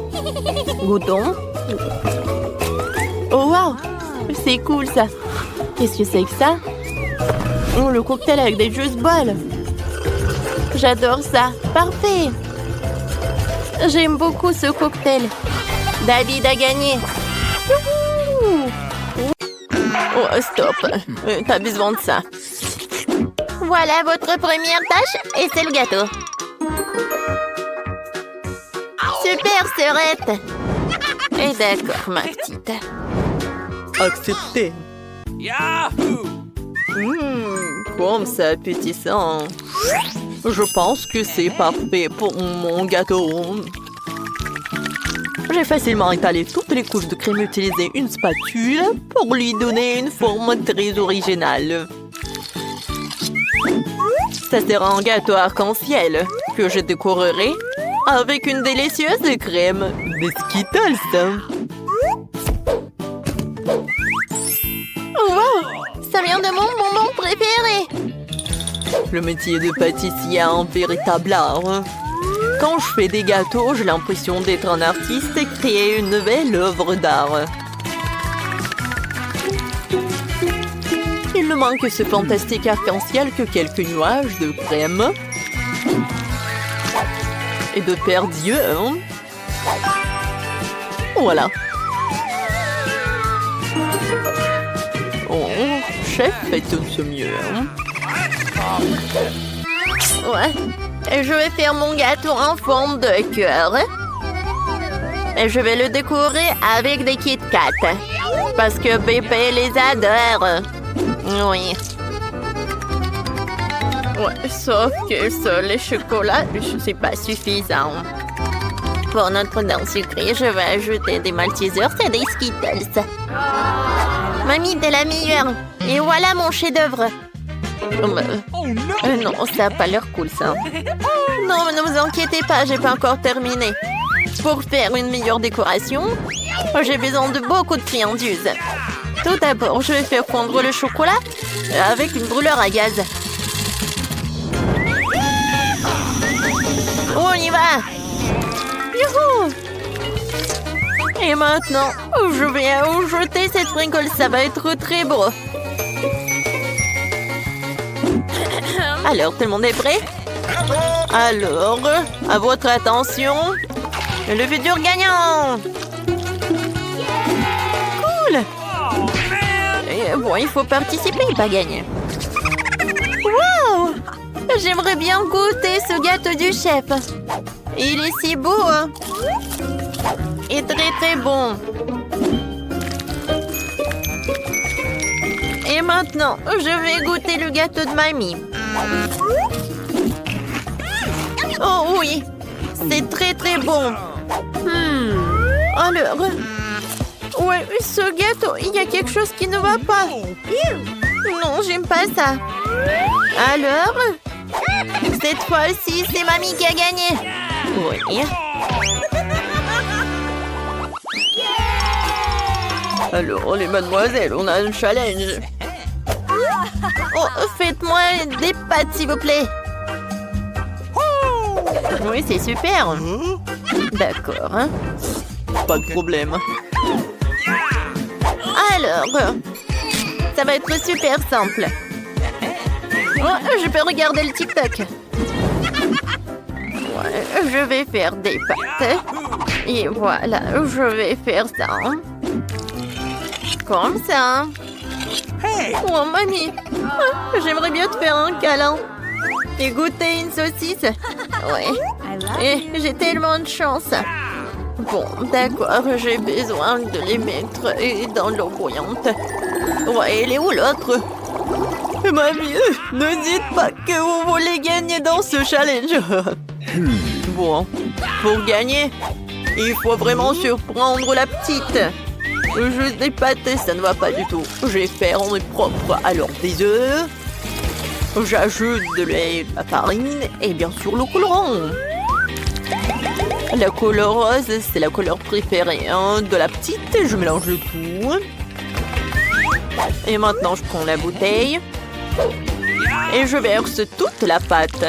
Goûtons. Oh, wow! C'est cool, ça. Qu'est-ce que c'est que ça? Oh, le cocktail avec des juice balls. J'adore ça. Parfait. J'aime beaucoup ce cocktail. David a gagné. Youhou! Oh, stop. T'as besoin de ça. Voilà votre première tâche et c'est le gâteau. Super, sœurette. Et d'accord, ma petite. Accepté. Yahoo! Comme c'est appétissant. Je pense que c'est parfait pour mon gâteau. J'ai facilement étalé toutes les couches de crème et utilisé une spatule pour lui donner une forme très originale. Ça sera un gâteau arc-en-ciel que je décorerai avec une délicieuse crème de Skittles. Oh, wow! Ça vient de mon bonbon préféré. Le métier de pâtissier a un véritable art. Quand je fais des gâteaux, j'ai l'impression d'être un artiste et créer une nouvelle œuvre d'art. Il ne manque que ce fantastique arc-en-ciel que quelques nuages de crème et de paires d'yeux. Voilà. Oh, chef fait tout ce mieux. Ouais. Et je vais faire mon gâteau en forme de cœur. Et je vais le décorer avec des Kit Kat. Parce que bébé les adore. Oui. Ouais, sauf que ça, le chocolat, c'est pas suffisant. Pour notre dent sucrée, je vais ajouter des Maltesers et des Skittles. Mamie, t'es la meilleure. Et voilà mon chef-d'œuvre. Non, ça a pas l'air cool, ça. Non, mais ne vous inquiétez pas, j'ai pas encore terminé. Pour faire une meilleure décoration, j'ai besoin de beaucoup de friandises. Tout d'abord, je vais faire fondre le chocolat avec une brûleur à gaz. On y va! Youhou! Et maintenant, je vais jeter cette sprinkle, ça va être très beau. Alors, tout le monde est prêt? Alors, à votre attention, le futur gagnant! Cool! Et bon, il faut participer, pas gagner. Wow! J'aimerais bien goûter ce gâteau du chef. Il est si beau, hein? Et très très bon. Et maintenant, je vais goûter le gâteau de mamie. Oh oui, c'est très très bon. Alors, ouais, ce gâteau, il y a quelque chose qui ne va pas. Non, j'aime pas ça. Alors, cette fois-ci, c'est mamie qui a gagné. Oui. Alors, les mademoiselles, on a un challenge. Oh, faites-moi des pâtes, s'il vous plaît. Oui, c'est super. D'accord. Hein. Pas de problème. Alors, ça va être super simple. Oh, je peux regarder le TikTok. Ouais, je vais faire des pâtes. Et voilà, je vais faire ça. Comme ça. Oh, mamie. J'aimerais bien te faire un câlin. Et goûter une saucisse. Ouais. Et j'ai tellement de chance. Bon, d'accord, j'ai besoin de les mettre dans l'eau bouillante. Ouais, elle est où l'autre? Mamie, ne dites pas que vous voulez gagner dans ce challenge. Bon, pour gagner, il faut vraiment surprendre la petite. Juste des pâtes, ça ne va pas du tout. Je vais faire en propre. Alors, des œufs. J'ajoute de lait, la farine et bien sûr le colorant. La couleur rose, c'est la couleur préférée de la petite. Je mélange le tout. Et maintenant, je prends la bouteille. Et je verse toute la pâte.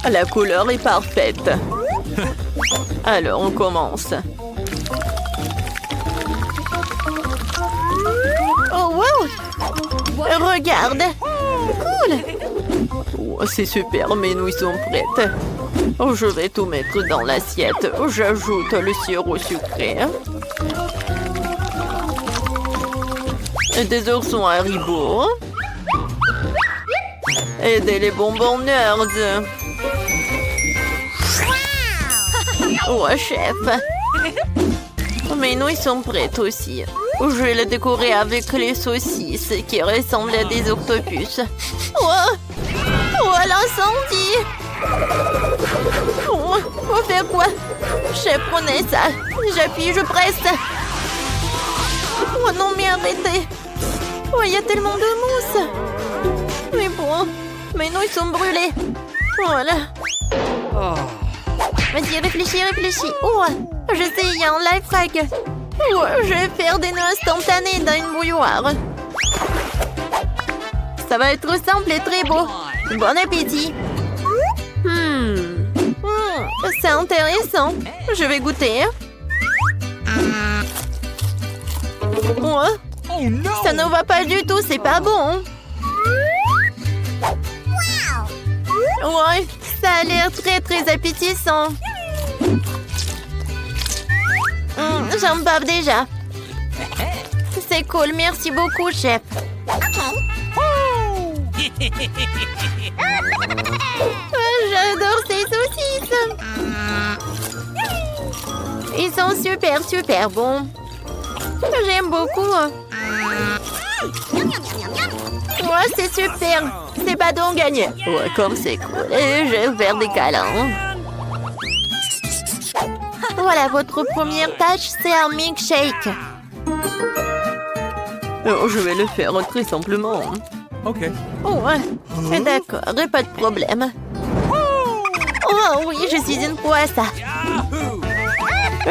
La couleur est parfaite. Alors, on commence. Oh, wow! Regarde! Cool! Oh, c'est super, mes nouilles sont prêtes. Oh, je vais tout mettre dans l'assiette. J'ajoute le sirop sucré. Des oursons Haribo. Et des bonbons Nerds. Oh, chef! Mes nouilles sont prêtes aussi. Je vais les décorer avec les saucisses qui ressemblent à des octopus. Oh, oh l'incendie! Oh, on fait quoi? Chef, prenez ça. J'appuie, je presse. Oh non, mais arrêtez. Oh, il y a tellement de mousse. Mais bon, mes nouilles sont brûlées. Voilà. Vas-y, réfléchis, réfléchis. Oh, je sais, il y a un life hack. Oh, je vais faire des nœuds instantanés dans une bouilloire. Ça va être simple et très beau. Bon appétit. C'est intéressant. Je vais goûter. Oh, ça ne va pas du tout, c'est pas bon. Ouais, ça a l'air très très appétissant. J'en bave déjà. C'est cool, merci beaucoup, chef. J'adore ces saucisses. Ils sont super, super bons. J'aime beaucoup. Ouais, c'est super. C'est pas donc gagné. Ouais, comme c'est cool. Et je vais faire des câlins. Voilà, votre première tâche, c'est un milkshake. Je vais le faire très simplement. Okay. Ouais, d'accord, pas de problème. Oh oui, je suis une poisse. Yahoo!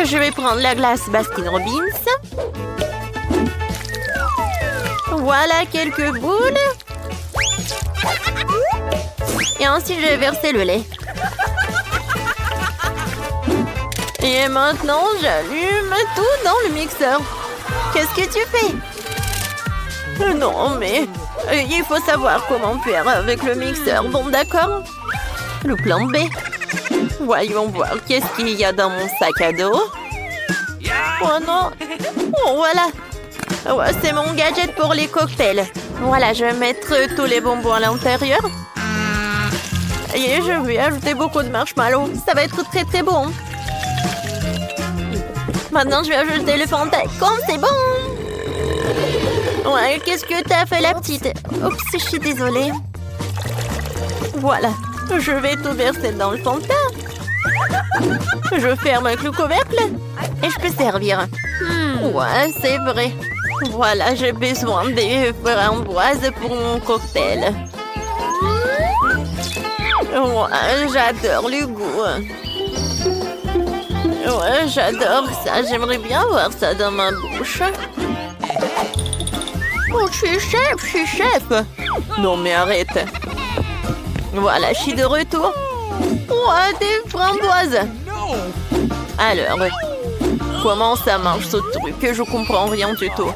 Je vais prendre la glace Baskin Robbins. Voilà quelques boules. Et ensuite, je vais verser le lait. Et maintenant, j'allume tout dans le mixeur. Qu'est-ce que tu fais? Non, mais il faut savoir comment faire avec le mixeur. Bon, d'accord. Le plan B. Voyons voir qu'est-ce qu'il y a dans mon sac à dos. Oh non. Oh, voilà. Ouais, c'est mon gadget pour les cocktails. Voilà, je vais mettre tous les bonbons à l'intérieur. Et je vais ajouter beaucoup de marshmallows. Ça va être très très bon. Maintenant, je vais ajouter le Fanta. Comme c'est bon. Ouais, qu'est-ce que t'as fait, la petite? Oups, je suis désolée. Voilà, je vais tout verser dans le Fanta. Je ferme avec le couvercle et je peux servir. Ouais, c'est vrai. Voilà, j'ai besoin des framboises pour mon cocktail. Ouais, j'adore le goût. Ouais, j'adore ça. J'aimerais bien voir ça dans ma bouche. Oh, je suis chef. Non, mais arrête. Voilà, je suis de retour. Ouais, des framboises. Alors, comment ça marche ce truc? Je comprends rien du tout.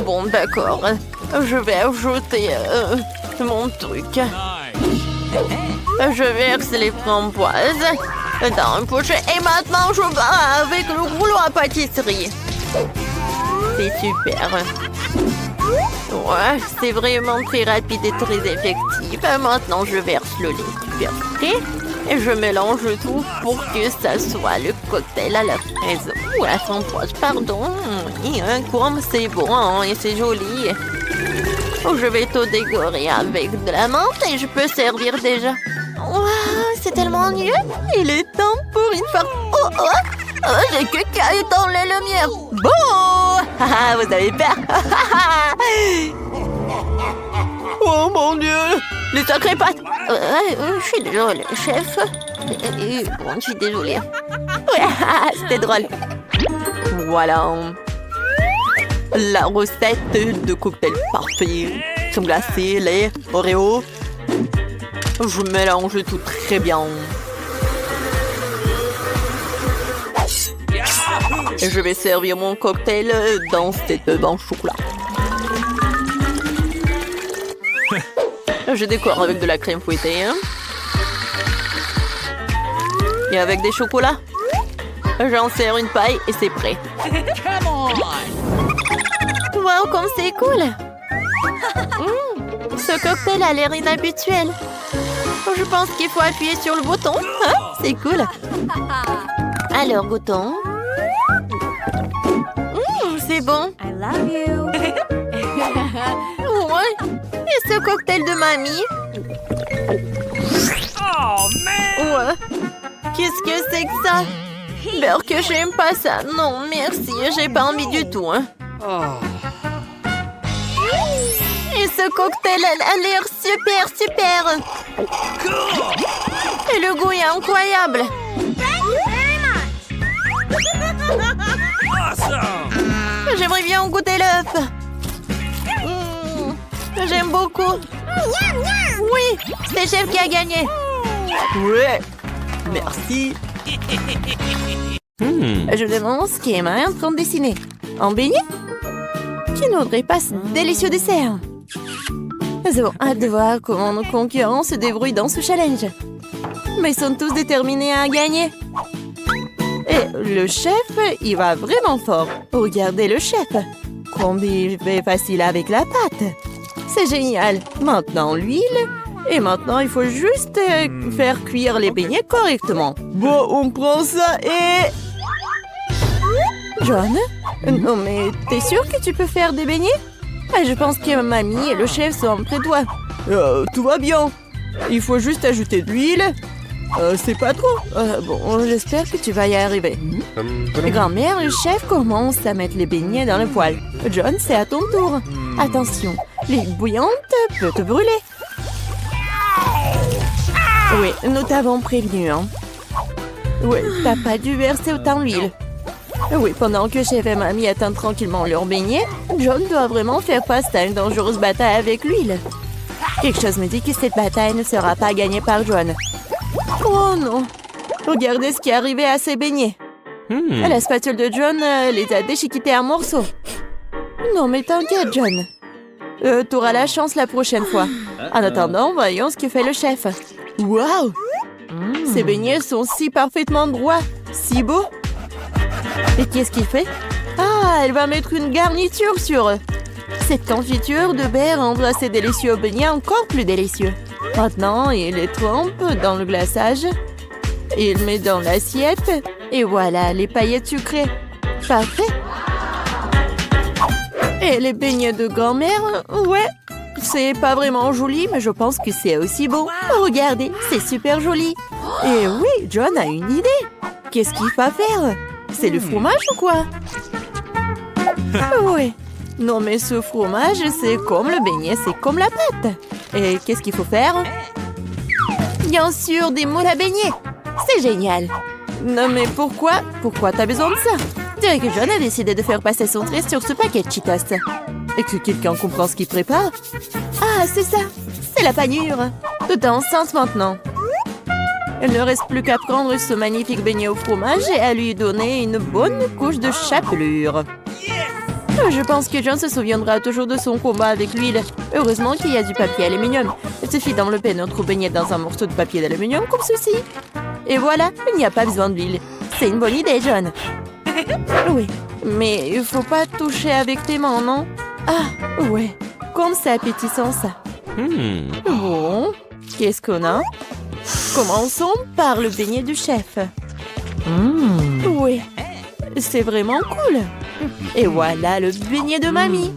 Bon, d'accord. Je vais ajouter mon truc. Je verse les framboises dans une pochette. Et maintenant, je vais avec le rouleau à pâtisserie. C'est super. Ouais, c'est vraiment très rapide et très effectif. Maintenant, je verse le lait super frais et je mélange tout pour que ça soit le cocktail à la fraise ou à la framboise, pardon. Et comme c'est bon et c'est joli. Je vais tout décorer avec de la menthe et je peux servir déjà. Waouh, c'est tellement mieux. Il est temps pour une farce. Oh, j'ai quelqu'un dans les lumières. Bon, vous avez peur. Oh mon Dieu, les sacrées pattes. Je suis désolée, chef. Bon, je suis désolée. Ouais, c'était drôle. Voilà. La recette de cocktail parfait. Crème glacée, lait, Oreo. Je mélange tout très bien. Et je vais servir mon cocktail dans cette banque chocolat. Je décore avec de la crème fouettée. Et avec des chocolats. J'en sers une paille et c'est prêt. Wow, comme c'est cool. Ce cocktail a l'air inhabituel. Je pense qu'il faut appuyer sur le bouton. C'est cool. Alors, goûtons. C'est bon. I love you. Ouais. Et ce cocktail de mamie? Oh, man! Ouais. Qu'est-ce que c'est que ça? Beurre que j'aime pas ça. Non, merci. J'ai pas envie du tout. Et ce cocktail a l'air super. Et le goût est incroyable. Awesome! J'aimerais bien goûter l'œuf. J'aime beaucoup. Oui, c'est le chef qui a gagné. Ouais. Merci. Je demande ce qu'Emma est en train de dessiner. Un beignet? Qui n'aurait pas ce délicieux dessert? Nous avons hâte de voir comment nos concurrents se débrouillent dans ce challenge. Mais ils sont tous déterminés à gagner. Et le chef, il va vraiment fort. Regardez le chef. Comme il est facile avec la pâte. C'est génial. Maintenant, l'huile. Et maintenant, il faut juste faire cuire les beignets correctement. Bon, on prend ça et... John? Non, mais t'es sûr que tu peux faire des beignets? Je pense que mamie et le chef sont près de toi. Tout va bien. Il faut juste ajouter de l'huile C'est pas trop. Bon, j'espère que tu vas y arriver. Grand-mère, le chef commence à mettre les beignets dans le poêle. John, c'est à ton tour. Attention, l'huile bouillante peut te brûler. Oui, nous t'avons prévenu, hein. Oui, t'as pas dû verser autant d'huile. Oui, pendant que chef et mamie attendent tranquillement leurs beignets, John doit vraiment faire face à une dangereuse bataille avec l'huile. Quelque chose me dit que cette bataille ne sera pas gagnée par John. Oh non! Regardez ce qui est arrivé à ces beignets. La spatule de John les a déchiquetés en morceaux. Non mais t'inquiète, John. T'auras la chance la prochaine fois. En attendant, voyons ce que fait le chef. Waouh! Ces beignets sont si parfaitement droits, si beaux. Et qu'est-ce qu'il fait? Ah, elle va mettre une garniture sur eux. Cette confiture de baie rendra ces délicieux beignets encore plus délicieux. Maintenant, il les trempe dans le glaçage. Il met dans l'assiette. Et voilà, les paillettes sucrées. Parfait. Et les beignets de grand-mère, ouais. C'est pas vraiment joli, mais je pense que c'est aussi beau. Regardez, c'est super joli. Et oui, John a une idée. Qu'est-ce qu'il va faire? C'est le fromage ou quoi? Oui. Non, mais ce fromage, c'est comme le beignet, c'est comme la pâte. Et qu'est-ce qu'il faut faire? Bien sûr, des moules à beignets. C'est génial. Non, mais pourquoi? Pourquoi t'as besoin de ça? Je dirais que John a décidé de faire passer son trait sur ce paquet de Cheetos. Et que quelqu'un comprend ce qu'il prépare? Ah, c'est ça. C'est la panure. Tout est enceinte maintenant. Il ne reste plus qu'à prendre ce magnifique beignet au fromage et à lui donner une bonne couche de chapelure. Je pense que John se souviendra toujours de son combat avec l'huile. Heureusement qu'il y a du papier aluminium. Il suffit d'envelopper notre beignet dans un morceau de papier d'aluminium comme ceci. Et voilà, il n'y a pas besoin d'huile. C'est une bonne idée, John. Oui, mais il faut pas toucher avec tes mains, non? Ah, ouais, comme c'est appétissant ça. Bon, qu'est-ce qu'on a? Commençons par le beignet du chef. Oui, c'est vraiment cool. Et voilà le beignet de mamie.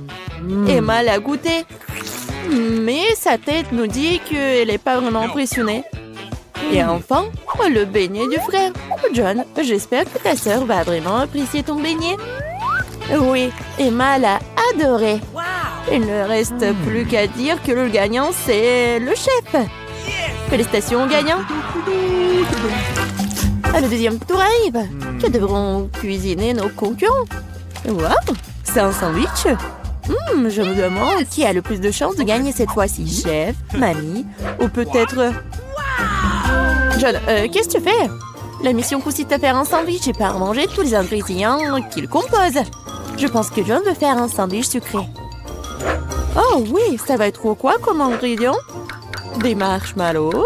Emma l'a goûté. Mais sa tête nous dit qu'elle n'est pas vraiment impressionnée. Et enfin, le beignet du frère. John, j'espère que ta sœur va vraiment apprécier ton beignet. Oui, Emma l'a adoré. Il ne reste plus qu'à dire que le gagnant, c'est le chef. Félicitations au gagnant. Le deuxième tour arrive. Que devront cuisiner nos concurrents? Waouh, c'est un sandwich. Je me demande qui a le plus de chances de gagner cette fois-ci. Chef, mamie, ou peut-être... John, qu'est-ce que tu fais? La mission consiste à faire un sandwich et pas à manger tous les ingrédients qu'il compose. Je pense que John veut faire un sandwich sucré. Oh oui, ça va être quoi comme ingrédient? Des marshmallows,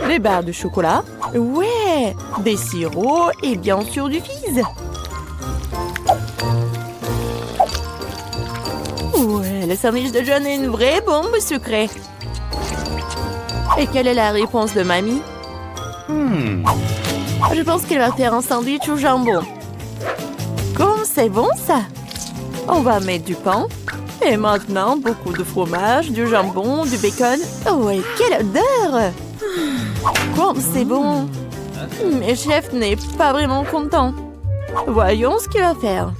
des barres de chocolat, ouais, des sirops et bien sûr du fizz. Ouais, le sandwich de John est une vraie bombe sucrée. Et quelle est la réponse de mamie? Je pense qu'elle va faire un sandwich au jambon. Comme c'est bon ça! On va mettre du pain. Et maintenant, beaucoup de fromage, du jambon, du bacon. Oh, et quelle odeur! Comme c'est bon! Mais chef n'est pas vraiment content. Voyons ce qu'il va faire.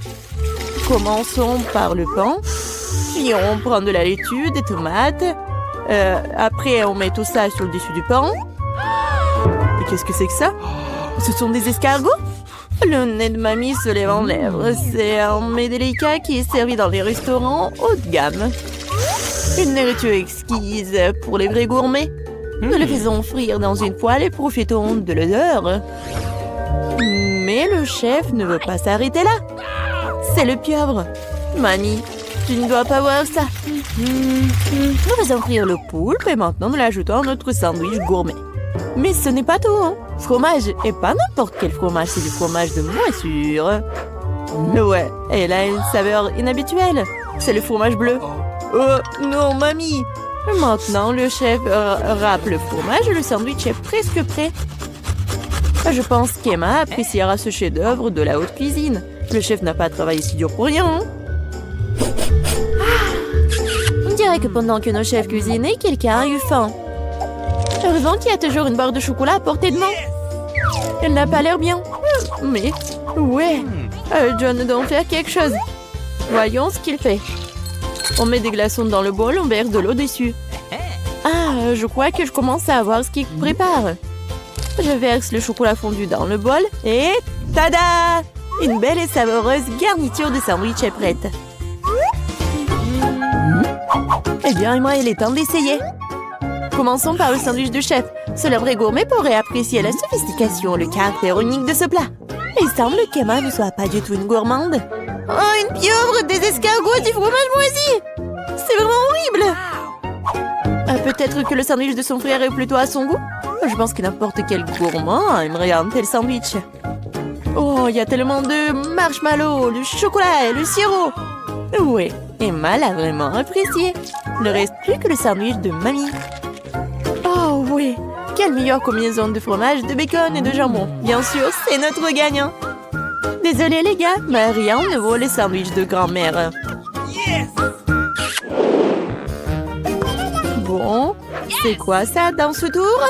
Commençons par le pain. Puis on prend de la laitue, des tomates. Après, on met tout ça sur le dessus du pain. Et qu'est-ce que c'est que ça? Ce sont des escargots? Le nez de mamie se lève en lèvres. C'est un mets délicat qui est servi dans les restaurants haut de gamme. Une nourriture exquise pour les vrais gourmets. Nous le faisons frire dans une poêle et profitons de l'odeur. Mais le chef ne veut pas s'arrêter là. C'est le pieuvre. Mamie, tu ne dois pas voir ça. Nous faisons frire le poulpe et maintenant nous l'ajoutons à notre sandwich gourmet. Mais ce n'est pas tout, hein. Fromage, et pas n'importe quel fromage, c'est du fromage de moisissure. Ouais, elle a une saveur inhabituelle. C'est le fromage bleu. Oh, non, mamie. Maintenant, le chef râpe le fromage et le sandwich est presque prêt. Je pense qu'Emma appréciera ce chef-d'œuvre de la haute cuisine. Le chef n'a pas travaillé si dur pour rien, hein. On dirait que pendant que nos chefs cuisinaient, quelqu'un a eu faim. Heureusement qu'il y a toujours une barre de chocolat à portée de main. Elle n'a pas l'air bien. Mais, ouais. John doit en faire quelque chose. Voyons ce qu'il fait. On met des glaçons dans le bol, on verse de l'eau dessus. Ah, je crois que je commence à voir ce qu'il prépare. Je verse le chocolat fondu dans le bol et... Tada! Une belle et savoureuse garniture de sandwich est prête. Eh bien, moi, il est temps d'essayer. Commençons par le sandwich du chef. Cela vrai gourmet pourrait apprécier la sophistication, le caractère unique de ce plat. Il semble qu'Emma ne soit pas du tout une gourmande. Oh, une pieuvre, des escargots, du fromage moisi! C'est vraiment horrible! Peut-être que le sandwich de son frère est plutôt à son goût? Je pense que n'importe quel gourmand aimerait un tel sandwich. Oh, il y a tellement de marshmallows, le chocolat et le sirop. Oui, Emma l'a vraiment apprécié. Il ne reste plus que le sandwich de mamie. Oh oui, quelle meilleure combinaison de fromage, de bacon et de jambon. Bien sûr, c'est notre gagnant. Désolé les gars, mais rien ne vaut les sandwichs de grand-mère. Bon, c'est quoi ça dans ce tour?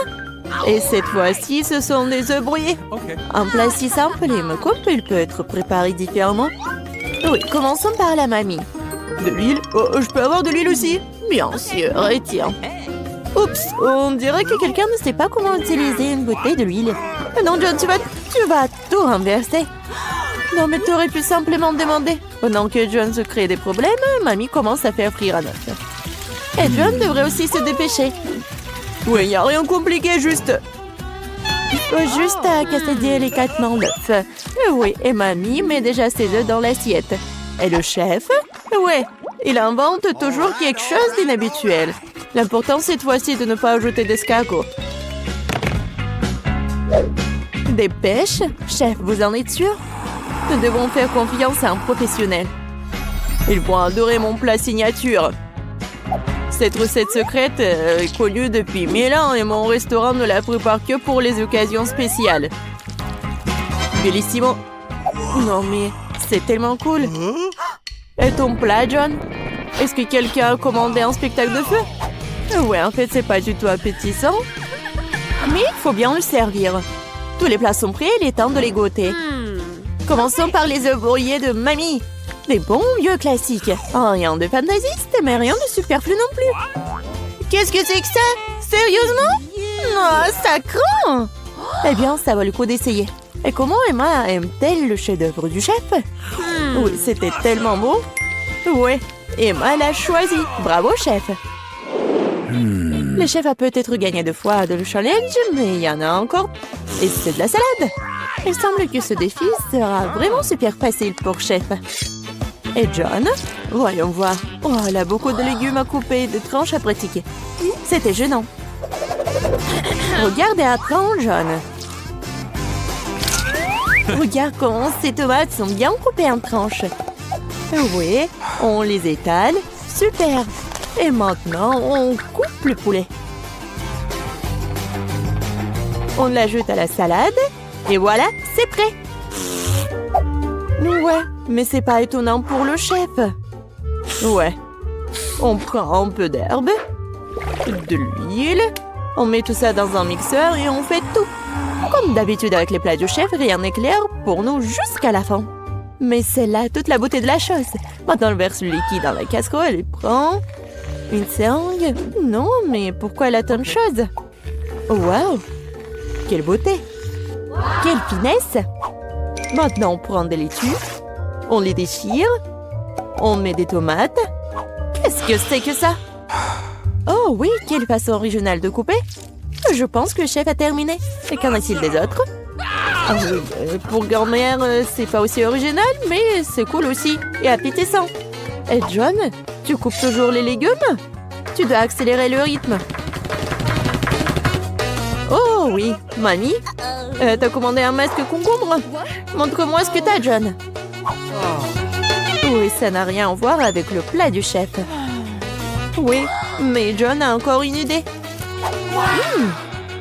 Et cette fois-ci, ce sont des œufs brouillés. Okay. Un plat si simple et me coupe, il peut être préparé différemment. Oui, commençons par la mamie. De l'huile? Oh, je peux avoir de l'huile aussi? Bien sûr, et tiens. Oups, on dirait que quelqu'un ne sait pas comment utiliser une bouteille de l'huile. Non, John, tu vas tout renverser. Non, mais tu aurais pu simplement demander. Pendant que John se crée des problèmes, mamie commence à faire frire un œuf. Et John devrait aussi se dépêcher. Oui, il n'y a rien de compliqué, juste... Il faut juste casser délicatement l'œuf. Oui, et mamie met déjà ses œufs dans l'assiette. Et le chef? Oui, il invente toujours quelque chose d'inhabituel. L'important cette fois-ci de ne pas ajouter d'escargot. Des pêches? Chef, vous en êtes sûr? Nous devons faire confiance à un professionnel. Ils vont adorer mon plat signature. Cette recette secrète est connue depuis 1000 ans et mon restaurant ne la prépare que pour les occasions spéciales. Bellissimo. Non mais, c'est tellement cool. Et ton plat, John? Est-ce que quelqu'un a commandé un spectacle de feu? Ouais, en fait, c'est pas du tout appétissant. Mais il faut bien le servir. Tous les plats sont prêts, il est temps de les goûter. Commençons par les œufs brouillés de mamie. Des bons vieux classiques. Oh, rien de fantaisiste, mais rien de superflu non plus. Qu'est-ce que c'est que ça? Sérieusement? Oh, ça craint! Eh bien, ça vaut le coup d'essayer. Et comment Emma aime-t-elle le chef-d'œuvre du chef? Oui, c'était tellement beau. Ouais, Emma l'a choisi. Bravo, chef. Le chef a peut-être gagné 2 fois de le challenge, mais il y en a encore. Et c'est de la salade. Il semble que ce défi sera vraiment super facile pour chef. Et John? Voyons voir. Oh, elle a beaucoup de légumes à couper et de tranches à pratiquer. C'était gênant. Regarde et apprends, John. Regarde comment ces tomates sont bien coupées en tranches. Oui, on les étale. Super. Et maintenant, on coupe le poulet. On l'ajoute à la salade. Et voilà, c'est prêt. Ouais, mais c'est pas étonnant pour le chef. Ouais. On prend un peu d'herbe, de l'huile, on met tout ça dans un mixeur et on fait tout. Comme d'habitude avec les plats du chef, rien n'est clair pour nous jusqu'à la fin. Mais c'est là toute la beauté de la chose. Maintenant, on verse le liquide dans la casserole et prend une seringue. Non, mais pourquoi elle a tant de choses? Waouh! Quelle beauté! Quelle finesse! Maintenant, on prend des laitues, on les déchire, on met des tomates. Qu'est-ce que c'est que ça? Oh oui, quelle façon originale de couper! Je pense que le chef a terminé. Et qu'en est-il des autres? Ah oui, pour grand-mère, c'est pas aussi original, mais c'est cool aussi et appétissant. Et John, tu coupes toujours les légumes? Tu dois accélérer le rythme. Oh oui, mamie, t'as commandé un masque concombre? Montre-moi ce que t'as, John. Oui, ça n'a rien à voir avec le plat du chef. Oui, mais John a encore une idée.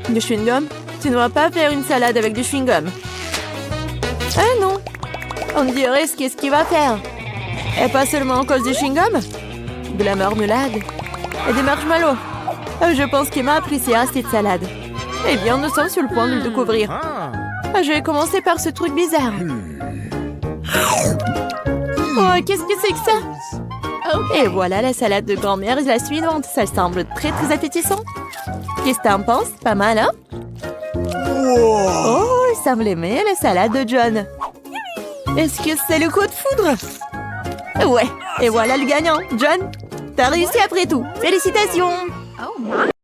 Du chewing-gum? Tu ne vas pas faire une salade avec du chewing-gum. Ah non, on dirait ce qu'il va faire. Et pas seulement à cause du chewing-gum, de la marmelade et des marshmallows. Je pense qu'Emma appréciera cette salade. Eh bien, nous sommes sur le point de le découvrir. Je vais commencer par ce truc bizarre. Oh, qu'est-ce que c'est que ça? Et voilà la salade de grand-mère la suivante. Ça semble très appétissant. Qu'est-ce que t'en penses? Pas mal, hein? Oh, il semble aimer la salade de John. Est-ce que c'est le coup de foudre? Ouais, et voilà le gagnant. John, t'as réussi après tout. Félicitations!